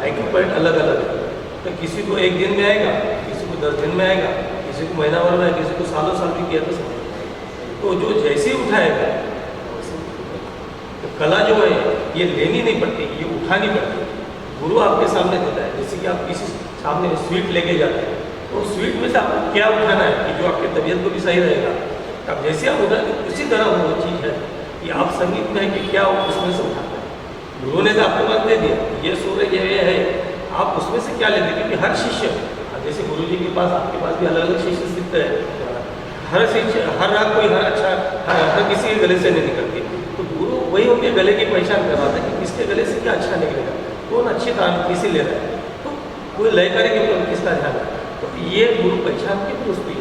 IQ पॉइंट अलग अलग है। तो किसी को 1 दिन में आएगा, किसी को 10 दिन में आएगा, किसी को महीना भर में आएगा, किसी को सालों साल भी किया तो समझ। तो जो जैसे ही उठाएगा तो कला जो है ये लेनी नहीं पड़ती, ये उठानी पड़ती है। गुरु आपके सामने देता है। जैसे कि आप किसी सामने स्वीट लेके जाते हैं तो स्वीट में से आपको क्या उठाना है कि जो आपकी तबीयत को भी सही रहेगा। अब जैसे आप उठा, उसी तरह वो चीज़ है कि आप संगीत में है कि क्या उसमें से उठाते हैं। गुरु ने तो आपको बात दे दिया, ये सुर है, ये है, आप उसमें से क्या लेते हैं। क्योंकि हर शिष्य, जैसे गुरु जी के पास, आपके पास भी अलग अलग शिष्य सीखते हैं, हर शिष्य, हर राग कोई हर अच्छा, हर किसी के गले से नहीं निकलती। तो गुरु वही उनके गले की पहचान करवाता है कि किसके गले से क्या अच्छा निकलेगा, कौन अच्छी तान किसी ले रहा है। तो कोई लय करेंगे तो किसका ध्यान है। तो ये गुरु पहचान के फिर उसको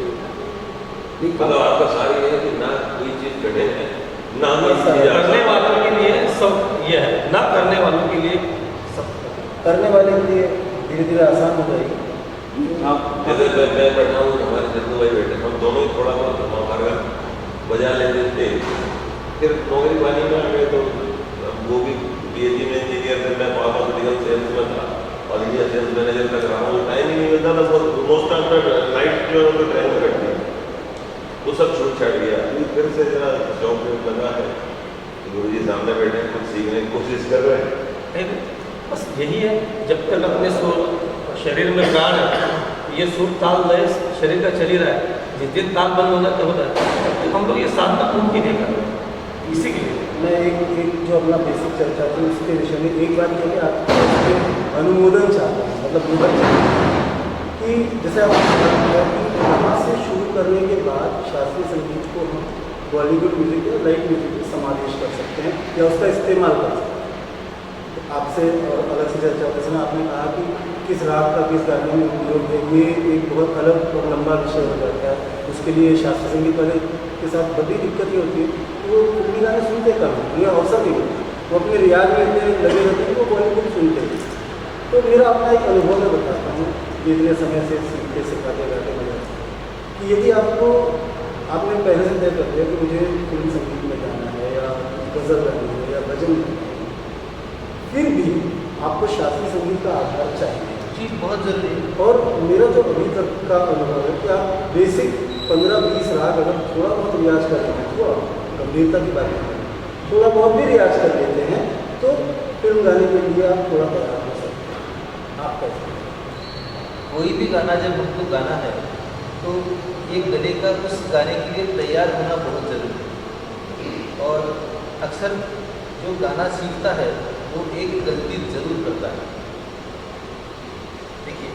मतलब आपका सारी है कि ना कोई चीज़ कठिन है, ना करने वालों के लिए सब ये है, ना करने वालों के लिए सब। करने वाले के लिए धीरे धीरे आसान हो जाएगी। जैसे मैं बैठा हूँ, हमारे जन्नू भाई बैठे, हम दोनों ही थोड़ा बहुत हमारा बजा लेते थे। फिर नौकरी पानी में आ गए तो वो भी PhD में इंजीनियर थे, मैं फार्मास्यूटिकल सेल्स में था और इंडिया सेल्स मैनेजर तक रहा हूँ। टाइम ही नहीं मिलता था, मोस्ट ऑफ द नाइट जो है उनको ट्रेन में कटती, वो सब छूट छाट गया। फिर से जरा जॉब में लगा है, गुरु जी सामने बैठे कुछ सीखने की कोशिश कर रहे हैं। बस यही है, जब तक अपने सुर शरीर में प्राण है, ये सुर ताल लय शरीर का चल ही रहा है। जिस दिन ताल बंद होना तो होता है। हम लोग ये साधना मुमकिन नहीं कर रहे। इसी के लिए मैं एक जो अपना बेसिक चर्चा थी उसके विषय में एक बात ये कि आप अनुमोदन चाहता हूँ, मतलब विवरण चाहता हूँ कि जैसे आप यहाँ से शुरू करने के बाद शास्त्रीय संगीत को हम बॉलीवुड म्यूजिक या लाइट म्यूजिक में समावेश कर सकते हैं या उसका इस्तेमाल कर सकते हैं। तो आपसे और अलग से चर्चा जैसे आपने कहा कि किस राग का किस गाने में उपयोग है, ये एक बहुत अलग और लंबा विषय हो जाता है। उसके लिए शास्त्रीय संगीत वाले के साथ बड़ी दिक्कत ये होती है कि वो फिल्मी गाने सुनते कम हैं, उन्हें अवसर नहीं मिलता, वो अपने रियाज में इतने लगे रहते हैं, वो बॉलीवुड सुनते हैं। तो मेरा अपना एक अनुभव मैं बताता हूँ, जितने समय से सीखते सिखाते गाते बजाते कि यदि आपने पहले से तय कर दिया कि मुझे फिल्म संगीत में जाना है या गज़ल गानी है या भजन गानी है, फिर भी आपको शास्त्रीय संगीत का आधार चाहिए। चीज़ बहुत ज़रूरी है। और मेरा जो अभी तक का अनुभव है कि आप बेसिक 15-20 राग अगर थोड़ा बहुत रियाज कर लेते हैं, तो गंभीरता की बात नहीं है, थोड़ा बहुत भी रियाज कर लेते हैं तो फिल्म गाने के लिए आप थोड़ा तैयार हो सकते हैं। आप कैसे कोई भी गाना जब हमको गाना है तो ये गले का उस गाने के लिए तैयार होना बहुत ज़रूरी है। और अक्सर जो गाना सीखता है वो एक गलती ज़रूर करता है। देखिए,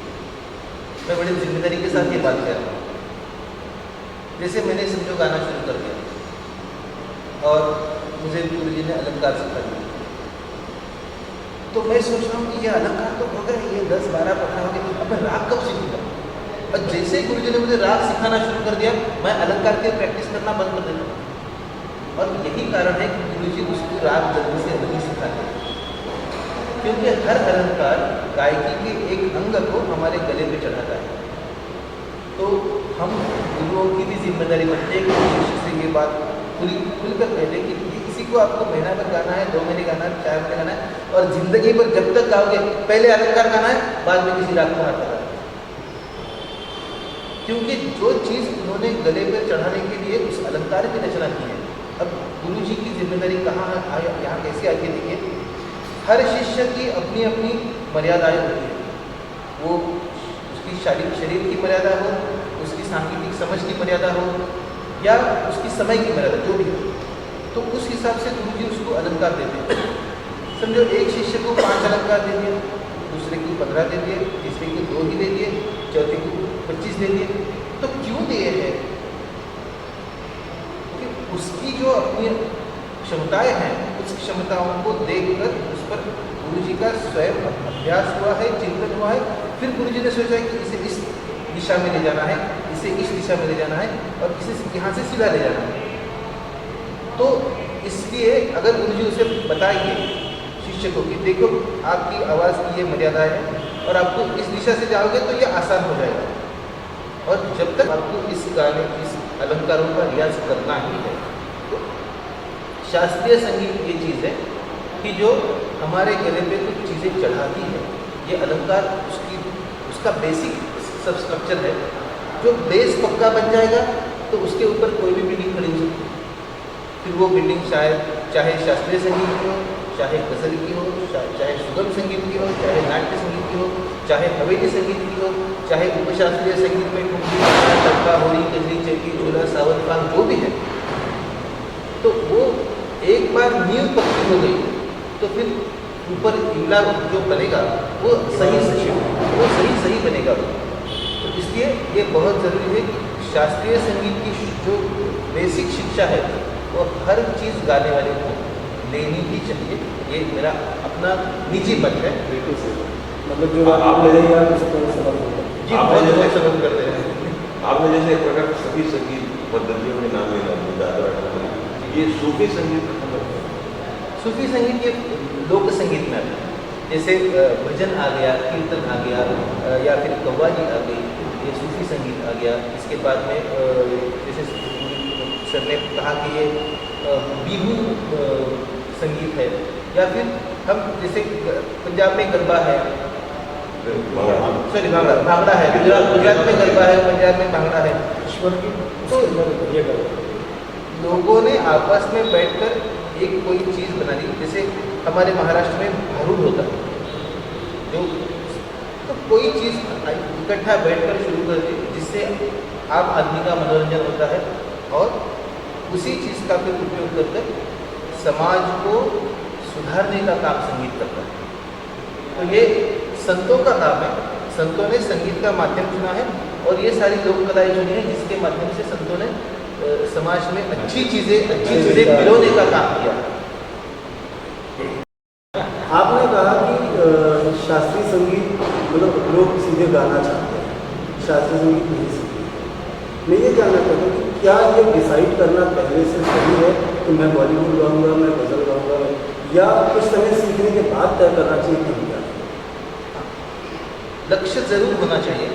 मैं बड़ी जिम्मेदारी के साथ ये बात कर रहा हूँ। जैसे मैंने समझो गाना शुरू कर दिया और मुझे गुरु जी ने अलंकार सिखा दिया, तो मैं सोच रहा हूँ कि ये अलंकार तो हो गए, ये 10-12 पता हो गए, अब मैं राग कब सीखूंगा। और जैसे ही गुरु जी ने मुझे राग सिखाना शुरू कर दिया, मैं अलंकार की प्रैक्टिस करना बंद कर देता। और यही कारण है कि गुरु जी उसको राग जल्दी से नहीं सिखाते, क्योंकि हर अलंकार गायकी के एक अंग को हमारे गले पे चढ़ाता है। तो हम गुरुओं की भी जिम्मेदारी बनती है कि शिष्य से ये बात खुलकर कहते कि ये किसी को आपको महीना भर गाना है, 2 महीने गाना है, 4 महीने गाना है, और जिंदगी भर जब तक गाओगे पहले अलंकार गाना है, बाद में किसी राग को हाथ लगाना है। क्योंकि जो चीज़ उन्होंने गले पर चढ़ाने के लिए उस अलंकार की रचना की है। अब गुरु जी की जिम्मेदारी कहाँ है, यहाँ कैसे आके देखिए, हर शिष्य की अपनी अपनी मर्यादाएं होती है। वो उसकी शरीर की मर्यादा हो, उसकी सांगीतिक समझ की मर्यादा हो, या उसकी समय की मर्यादा, जो भी हो, तो उस हिसाब से गुरु जी उसको अलंकार देते हैं। समझो एक शिष्य को 5 अलंकार दे दिए, दूसरे को 15 दे दिए, तीसरे को 2 ही दे दिए, चौथे को 25 दे दिए। तो क्यों दिए हैं? कि उसकी जो अपनी क्षमताएं हैं, उस क्षमताओं को देखकर उस पर गुरु जी का स्वयं अभ्यास हुआ है, चिंतन हुआ है। फिर गुरु जी ने सोचा है कि इसे इस दिशा में ले जाना है, इसे इस दिशा में ले जाना है, और इसे यहाँ से सीधा ले जाना है। तो इसलिए अगर गुरु जी उसे बताएंगे शिष्य को कि देखो आपकी आवाज़ की ये मर्यादा है और आपको इस दिशा से जाओगे तो ये आसान हो जाएगा, और जब तक आपको इस गाने इस अलंकारों का रियाज करना ही है। तो शास्त्रीय संगीत ये चीज़ है कि जो हमारे गले पे कुछ चीज़ें चढ़ाती है। ये अलंकार उसका बेसिक सब स्ट्रक्चर है। जो बेस पक्का बन जाएगा तो उसके ऊपर कोई भी बिल्डिंग खड़ी हो सकती है। फिर वो बिल्डिंग चाहे शास्त्रीय संगीत की हो, चाहे गज़ल की हो, चाहे सुगम संगीत की हो, चाहे नाट्य संगीत की हो, चाहे हवेली संगीत की हो, चाहे उपशास्त्रीय संगीत में कुंडी, टप्पा, होरी, कजरी, चेकी, झोला, सावन, पान जो भी है, तो वो एक बार नींव पक्की हो गई तो फिर ऊपर इमला जो बनेगा वो सही बनेगा। तो इसलिए ये बहुत ज़रूरी है कि शास्त्रीय संगीत की जो बेसिक शिक्षा है वो हर चीज़ गाने वाले को लेनी ही चाहिए। ये मेरा अपना निजी मत है। बिल्कुल सही, मतलब जो आप ले रहे हैं आप उस पर समझ जी बहुत समझ करते हैं। आपने जैसे एक प्रकार सभी संगीत पद्धतियों के नाम ले ये सूफी संगीत का मतलब है। सूफी संगीत ये लोक संगीत में आता है। जैसे भजन आ गया, कीर्तन आ गया, या फिर कव्वाली आ गई, ये सूफी संगीत आ गया। इसके बाद में जैसे सर ने कहा कि ये बिहू संगीत है, या फिर हम जैसे पंजाब में गरबा है, सॉरी भांगड़ा है, गुजरात में गरबा है, पंजाब में भांगड़ा है। ईश्वर की तो लोगों ने आपस में बैठकर एक कोई चीज़ बना ली। जैसे हमारे महाराष्ट्र में भारूड होता है, जो तो कोई चीज़ इकट्ठा बैठकर शुरू कर दी जिससे आम आदमी का मनोरंजन होता है, और उसी चीज़ का फिर उपयोग करके समाज को सुधारने का काम संगीत करता है। तो ये संतों का काम है। संतों ने संगीत का माध्यम चुना है, और ये सारी लोक कलाएँ चुनी हैं जिसके माध्यम से संतों ने समाज में अच्छी चीज़ें पिरोने का काम किया। आपने कहा कि शास्त्रीय संगीत मतलब लोग सीधे गाना चाहते हैं, शास्त्रीय संगीत नहीं सीखते। मैं ये जानना चाहता हूँ कि क्या ये डिसाइड करना पहले से सही है कि मैं बॉलीवुड गाऊँगा, मैं गज़ल गाऊँगा, या कुछ समय सीखने के बाद तय करना चाहिए कि हम क्या? लक्ष्य ज़रूर होना चाहिए।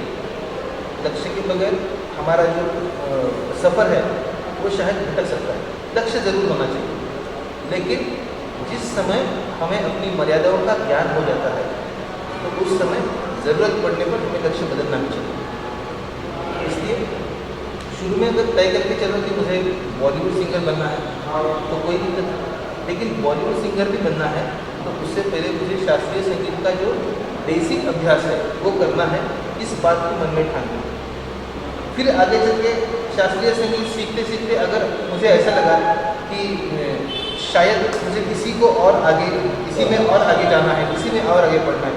लक्ष्य के बगैर हमारा जो सफ़र है वो शायद भटक सकता है। लक्ष्य ज़रूर होना चाहिए, लेकिन जिस समय हमें अपनी मर्यादाओं का ज्ञान हो जाता है तो उस समय ज़रूरत पड़ने पर हमें लक्ष्य बदलना भी चाहिए। इसलिए शुरू में अगर तय करके चलो कि मुझे बॉलीवुड सिंगर बनना है तो कोई दिक्कत नहीं, लेकिन बॉलीवुड सिंगर भी बनना है तो उससे पहले मुझे शास्त्रीय संगीत का जो बेसिक अभ्यास है वो करना है। इस बात को मन में ठान लो। फिर आगे चल के शास्त्रीय संगीत सीखते सीखते अगर मुझे ऐसा लगा कि शायद मुझे इसी में और आगे जाना है, इसी में और आगे बढ़ना है,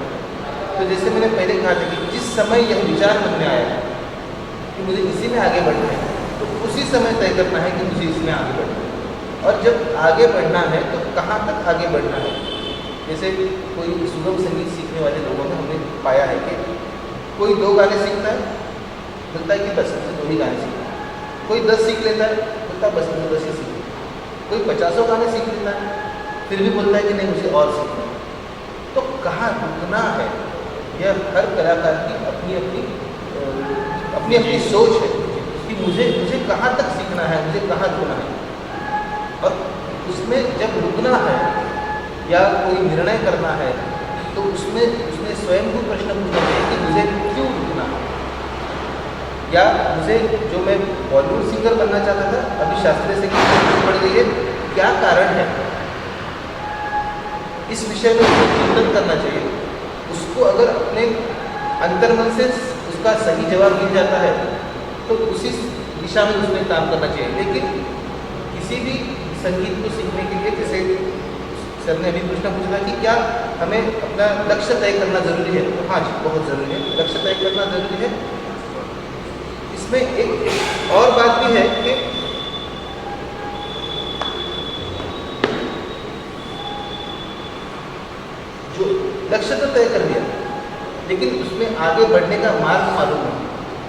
तो जैसे मैंने पहले कहा था कि जिस समय यह विचार मन में आया कि मुझे इसी में आगे बढ़ना है, तो उसी समय तय करना है कि मुझे इसमें आगे बढ़ना है। और जब आगे बढ़ना है तो कहाँ तक आगे बढ़ना है। जैसे कोई सुगम संगीत सीखने वाले लोगों में हमने पाया है कि कोई 2 गाने सीखता है, बोलता है कि बस मुझे 2 ही गाने सीखना है। कोई 10 सीख लेता है, बोलता है बस मुझे 10 ही सीखना है। कोई 50 गाने सीख लेता है, फिर भी बोलता है कि नहीं मुझे और सीखना है। तो कहाँ रुकना है, यह हर कलाकार की अपनी अपनी सोच है कि मुझे कहाँ तक सीखना है, मुझे कहाँ रुकना है। और उसमें जब रुकना है या कोई निर्णय करना है तो उसमें उसने स्वयं को प्रश्न पूछना चाहिए कि मुझे क्यों रुकना है, या मुझे जो मैं बॉलीवुड सिंगर बनना चाहता था अभी शास्त्रीय संगीत में पड़ गई है, क्या कारण है। इस विषय में उसको चिंतन करना चाहिए। उसको अगर अपने अंतर्मन से उसका सही जवाब मिल जाता है तो उसी दिशा में उसमें काम करना चाहिए। लेकिन किसी भी संगीत को सीखने के लिए, जैसे सर ने अभी प्रश्न पूछा कि क्या हमें अपना लक्ष्य तय करना जरूरी है, तो हाँ जी बहुत ज़रूरी है, लक्ष्य तय करना जरूरी है। इसमें एक और बात भी है कि जो लक्ष्य तो तय कर दिया लेकिन उसमें आगे बढ़ने का मार्ग मालूम नहीं,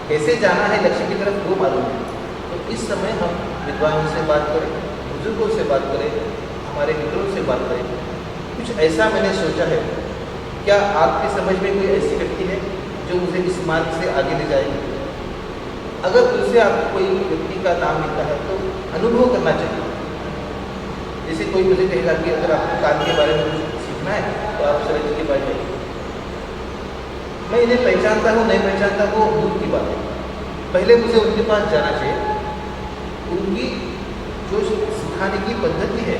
कैसे जाना है लक्ष्य की तरफ वो मालूम नहीं। तो इस समय हम विद्वानों से बात करें, बुजुर्गों से बात करें, हमारे मित्रों से बात करें। कुछ ऐसा मैंने सोचा है, क्या आपकी समझ में कोई ऐसी व्यक्ति है जो मुझे इस मार्ग से आगे ले जाएगी। अगर उनसे आपको कोई व्यक्ति का नाम मिलता है तो अनुभव करना चाहिए। जैसे कोई मुझे कहेगा कि अगर आपको कान के बारे में कुछ सीखना है तो आप सरज के पास जाइए। मैं इन्हें पहचानता हूँ नहीं पहचानता वो दूर की बात है, पहले मुझे उनके पास जाना चाहिए, उनकी जो सिखाने की पद्धति है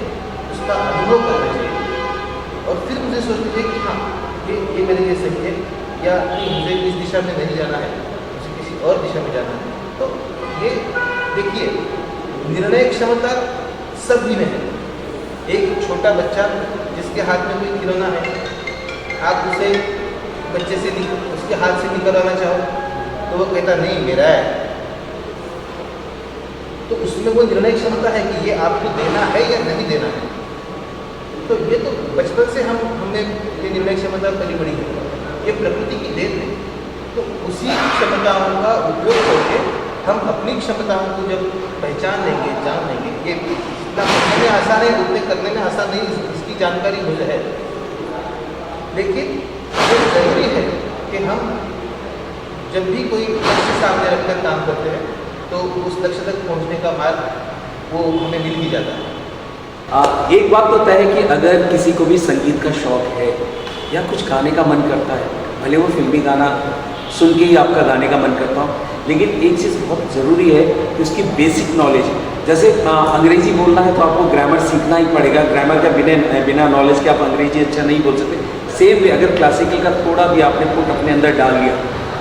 उसका अनुभव करना चाहिए और फिर मुझे सोचना चाहिए कि हाँ ये मेरे लिए सही है या मुझे इस दिशा में नहीं जाना है, मुझे किसी और दिशा में जाना है। तो ये देखिए, निर्णय क्षमता सभी में है। एक छोटा बच्चा जिसके हाथ में कोई खिलौना है, आप उसे बच्चे से उसके हाथ से निकलवाना चाहो तो वो कहता नहीं मेरा है, तो उसमें वो निर्णय क्षमता है कि ये आपको देना है या नहीं देना है। तो ये तो बचपन से हमने ये निर्णय क्षमता पली बड़ी है, ये प्रकृति की देन है। तो उसी क्षमताओं का उपयोग करके हम अपनी क्षमताओं को जब पहचान लेंगे, जान लेंगे, ये जितना करने में आसान है उतने करने में आसान नहीं, इसकी जानकारी मुझे है। लेकिन ये जरूरी है कि हम जब भी कोई लक्ष्य सामने रखकर काम करते हैं तो उस लक्ष्य तक पहुंचने का मार्ग वो हमें मिल ही जाता है। एक बात तो तय है कि अगर किसी को भी संगीत का शौक है या कुछ गाने का मन करता है, भले वो फिल्मी गाना सुन के ही आपका गाने का मन करता हो, लेकिन एक चीज़ बहुत ज़रूरी है कि उसकी बेसिक नॉलेज, जैसे अंग्रेजी बोलना है तो आपको ग्रामर सीखना ही पड़ेगा। ग्रामर का बिना नॉलेज के आप अंग्रेजी अच्छा नहीं बोल सकते। सेम वे अगर क्लासिकल का थोड़ा भी आपने पुट अपने अंदर डाल लिया,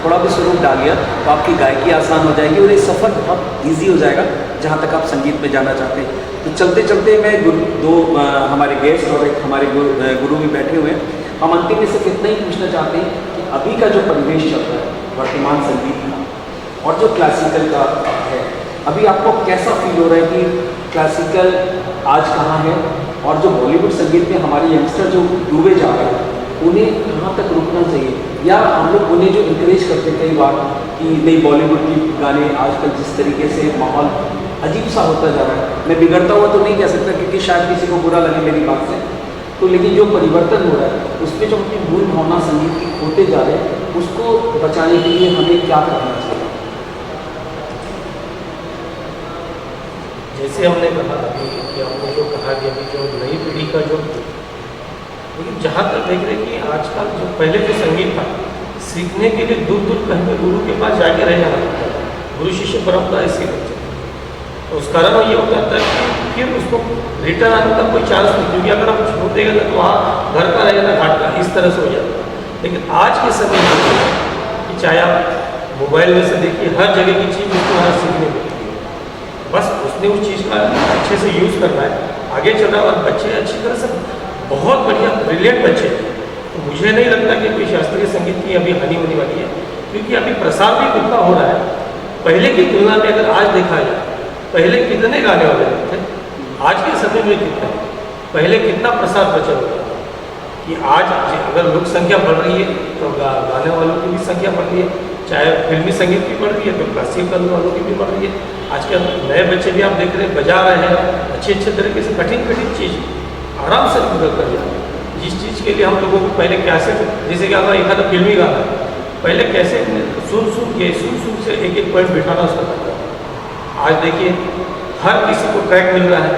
थोड़ा भी स्वरूप डाल लिया तो आपकी गायकी आसान हो जाएगी और ये सफ़र बहुत ईजी हो जाएगा जहाँ तक आप संगीत में जाना चाहते हैं। तो चलते चलते मैं दो हमारे गेस्ट और एक हमारे गुरु भी बैठे हुए हैं। हम अंतिम में सिर्फ इतना ही पूछना चाहते हैं कि अभी का जो परिवेश चल रहा है वर्तमान संगीत का और जो क्लासिकल का है, अभी आपको कैसा फील हो रहा है कि क्लासिकल आज कहाँ है और जो बॉलीवुड संगीत में हमारे यंगस्टर जो डूबे जा रहे हैं उन्हें कहाँ तक रुकना चाहिए, या हम लोग उन्हें जो इंकरेज करते हैं कई बार कि नहीं बॉलीवुड की गाने आजकल जिस तरीके से माहौल अजीब सा होता जा रहा है। मैं बिगड़ता हुआ तो नहीं कह सकता क्योंकि शायद किसी को बुरा लगे मेरी बात से, तो लेकिन जो परिवर्तन हो रहा है उसमें जो अपनी मूल भावना संगीत की खोते जा रहे हैं उसको बचाने के लिए हमें क्या करना चाहिए। जैसे हमने कहा अभी कि हमने जो कहा कि अभी जो नई पीढ़ी का जो, लेकिन जहाँ तक देख रहे कि आजकल जो पहले जो संगीत था सीखने के लिए दूर दूर कहीं गुरु के पास जाके रह जाना पड़ता है, गुरु शिष्य परंपरा इसके बच्चे, तो उस कारण ये हो जाता है कि फिर उसको रिटर्न आने का कोई चांस नहीं, क्योंकि अगर आप छोड़ देगा तो वहाँ घर का रहेगा घाट का, इस तरह से हो जाता है। लेकिन आज के समय में कि चाहे आप मोबाइल में से देखिए हर जगह की चीज़ उसको वहाँ सीखने मिलती है, बस उसने उस चीज़ का अच्छे से यूज़ करना है, आगे चलना है। और बच्चे अच्छी तरह से बहुत बढ़िया ब्रिलियंट बच्चे हैं, तो मुझे नहीं लगता कि कोई शास्त्रीय संगीत की अभी हानि होने वाली है, क्योंकि अभी प्रसार भी उतना हो रहा है। पहले की तुलना में अगर आज देखा जाए, पहले कितने गाने हो रहे थे, आज के समय में कितना है, पहले कितना प्रसार प्रचार हो रहा है कि आज अगर लोक संख्या बढ़ रही है तो गाने वालों की भी संख्या बढ़ रही है, चाहे फिल्मी संगीत की बढ़ रही है तो क्लासिकल वालों की भी बढ़ रही है। आजकल नए बच्चे भी आप देख रहे हैं बजा रहे हैं अच्छे अच्छे तरीके से, कठिन कठिन चीज़ आराम से निकल कर जाए। जिस चीज़ के लिए हम लोगों को पहले कैसे, जैसे कि हमारा एक आधा फिल्मी गाना पहले कैसे सुन से एक एक पॉइंट बिठाना उसका पड़ता है। आज देखिए हर किसी को ट्रैक मिल रहा है,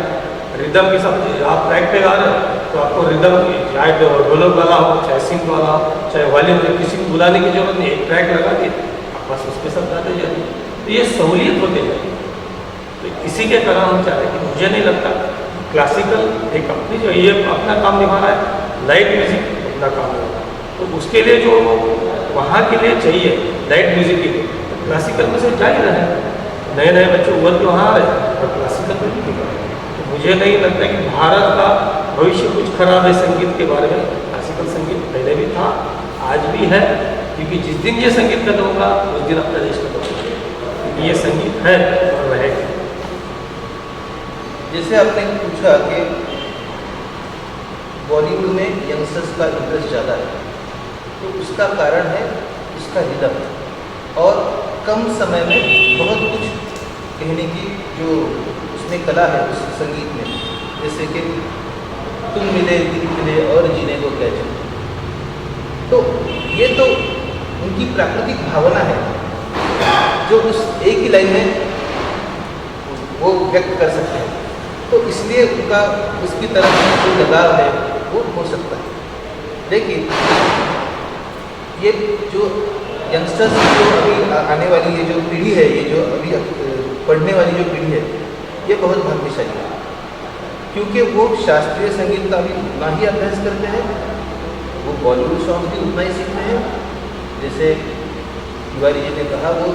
रिदम के साथ आप ट्रैक पे गा रहे हैं तो आपको रिदम, चाहे ढोलक वाला हो, चाहे सिंग वाला हो, चाहे वॉल्यूम, किसी को बुलाने की जरूरत नहीं, एक ट्रैक लगा के आप बस उसके साथ गाते जाइए। तो ये सहूलियत होते जाएगी। तो इसी के कारण हम चाह रहे हैं कि मुझे नहीं लगता क्लासिकल एक अपनी जो ये अपना काम निभा रहा है, लाइट म्यूजिक अपना काम निभा रहा है, तो उसके लिए जो वहाँ के लिए चाहिए लाइट म्यूजिक के लिए तो क्लासिकल में से जा ही रहे हैं। नए नए बच्चे उभर के वहाँ आ रहे हैं और क्लासिकल में भी निकल रहे हैं। तो मुझे नहीं लगता कि भारत का भविष्य कुछ खराब है संगीत के बारे में। क्लासिकल संगीत पहले भी था, आज भी है, क्योंकि जिस दिन ये संगीत खत्म होगा उस दिन अपना देश खत्म होगा, क्योंकि ये संगीत है और रहेगा। जैसे आपने पूछा कि बॉलीवुड में यंगस्टर्स का इंटरेस्ट ज़्यादा है, तो उसका कारण है उसका रिदम और कम समय में बहुत कुछ कहने की जो उसमें कला है उस संगीत में। जैसे कि तुम मिले दिल मिले और जीने को क्या चाहिए, तो ये तो उनकी प्राकृतिक भावना है जो उस एक ही लाइन में वो व्यक्त कर सकते हैं। तो इसलिए उनका उसकी तरफ जो लगाव है वो हो सकता है। लेकिन ये जो यंगस्टर्स की जो अभी आने वाली ये जो पीढ़ी है, ये जो अभी पढ़ने वाली जो पीढ़ी है, ये बहुत भाग्यशाली है, क्योंकि वो शास्त्रीय संगीत का भी उतना ही अभ्यास करते हैं, वो बॉलीवुड सॉन्ग भी उतना ही सीखते हैं। जैसे तिवारी जी ने कहा, वो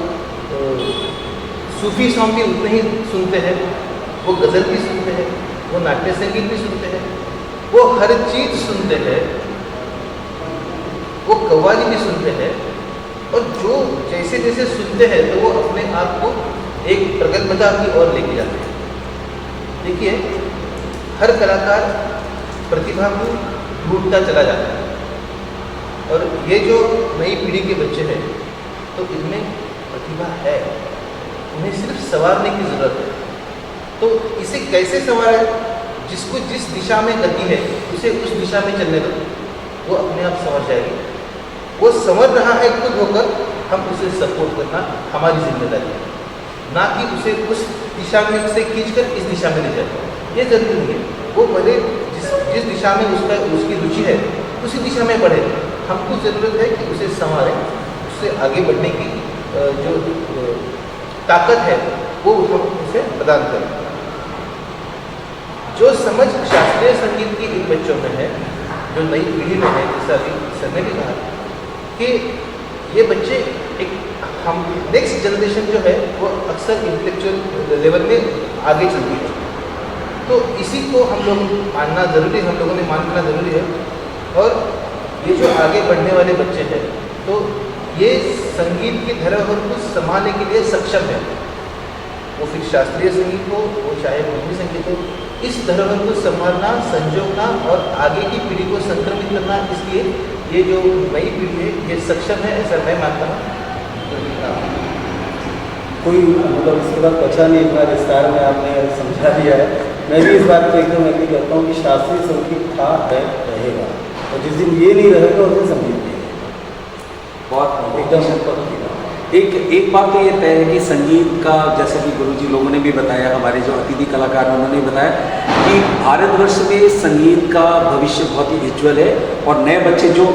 सूफी सॉन्ग भी उतने ही सुनते हैं, वो गज़ल भी सुनते हैं, वो नाट्य संगीत भी सुनते हैं, वो हर चीज़ सुनते हैं, वो कव्वाली भी सुनते हैं। और जो जैसे जैसे सुनते हैं तो वो अपने आप को एक प्रगल्भता की ओर लेके जाते हैं। देखिए हर कलाकार प्रतिभा को ढूंढता चला जाता है, और ये जो नई पीढ़ी के बच्चे हैं तो इनमें प्रतिभा है, उन्हें सिर्फ संवारने की ज़रूरत है। तो इसे कैसे संवारें? जिसको जिस दिशा में गति है उसे उस दिशा में चलने दो, वो अपने आप संवर जाएगी। वो संवर रहा है खुद होकर, हम उसे सपोर्ट करना हमारी जिम्मेदारी है, ना कि उसे उस दिशा में से खींचकर इस दिशा में ले जाए। ये जरूरी नहीं है, वो भले जिस दिशा में उसकी रुचि है उसी दिशा में बढ़े। हमको ज़रूरत है कि उसे संवारें, उससे आगे बढ़ने की जो ताकत है वो हम उसे प्रदान करें। जो समझ शास्त्रीय संगीत की इन बच्चों में है, जो नई पीढ़ी में है, जैसा अभी सर ने भी कहा कि ये बच्चे एक हम नेक्स्ट जनरेशन जो है वो अक्सर इंटेलेक्चुअल लेवल में आगे चलती है। तो इसी को हम लोग मानना ज़रूरी है, हम लोगों ने मानना ज़रूरी है। और ये जो आगे बढ़ने वाले बच्चे हैं तो ये संगीत की धरोहर को संभालने के लिए सक्षम है, वो फिर शास्त्रीय संगीत हो, वो चाहे फिल्मी संगीत हो। इस धरोहर को संभालना, संजोना और आगे की पीढ़ी को संक्रमित करना, इसलिए ये जो नई पीढ़ी है ये सक्षम है, ऐसा मैं मानता हूँ। कोई मतलब इसके बाद बचा नहीं, इतना विस्तार में आपने समझा दिया है। मैं भी इस बात को एकदम एग्री करता हूँ कि शास्त्रीय संगीत था, है, रहेगा, और जिस दिन ये नहीं रहेगा उस दिन संगीत नहीं रहेगा। बहुत एकदम एक बात तो ये तय है कि संगीत का, जैसे कि गुरुजी लोगों ने भी बताया, हमारे जो अतिथि कलाकार हैं उन्होंने बताया कि भारतवर्ष में संगीत का भविष्य बहुत ही उज्ज्वल है, और नए बच्चे जो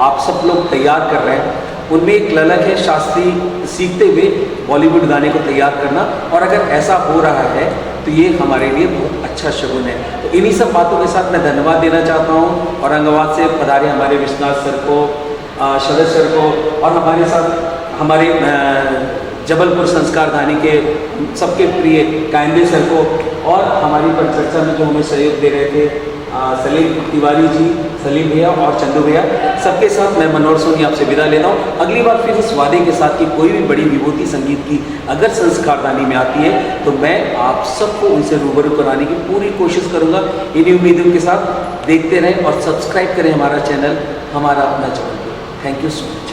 आप सब लोग तैयार कर रहे हैं उनमें एक ललक है शास्त्रीय सीखते हुए बॉलीवुड गाने को तैयार करना, और अगर ऐसा हो रहा है तो ये हमारे लिए बहुत अच्छा शगुन है। तो इन्हीं सब बातों के साथ मैं धन्यवाद देना चाहता हूँ, और औरंगाबाद से पधारे हमारे विश्वनाथ सर को, शरद सर को, और हमारे साथ हमारे जबलपुर संस्कार धानी के सबके प्रिय कायंदे सर को, और हमारी परिचर्चा में जो हमें सहयोग दे रहे थे सलीम तिवारी जी, सलीम भैया और चंदू भैया, सबके साथ मैं मनोहर सोनी आपसे विदा लेता हूँ। अगली बार फिर इस वादे के साथ कि कोई भी बड़ी विभूति संगीत की अगर संस्कारदानी में आती है तो मैं आप सबको उनसे रूबरू कराने की पूरी कोशिश करूँगा। इन्हीं उम्मीदों के साथ देखते रहें और सब्सक्राइब करें हमारा चैनल, हमारा अपना Jabalpur. Thank you so much.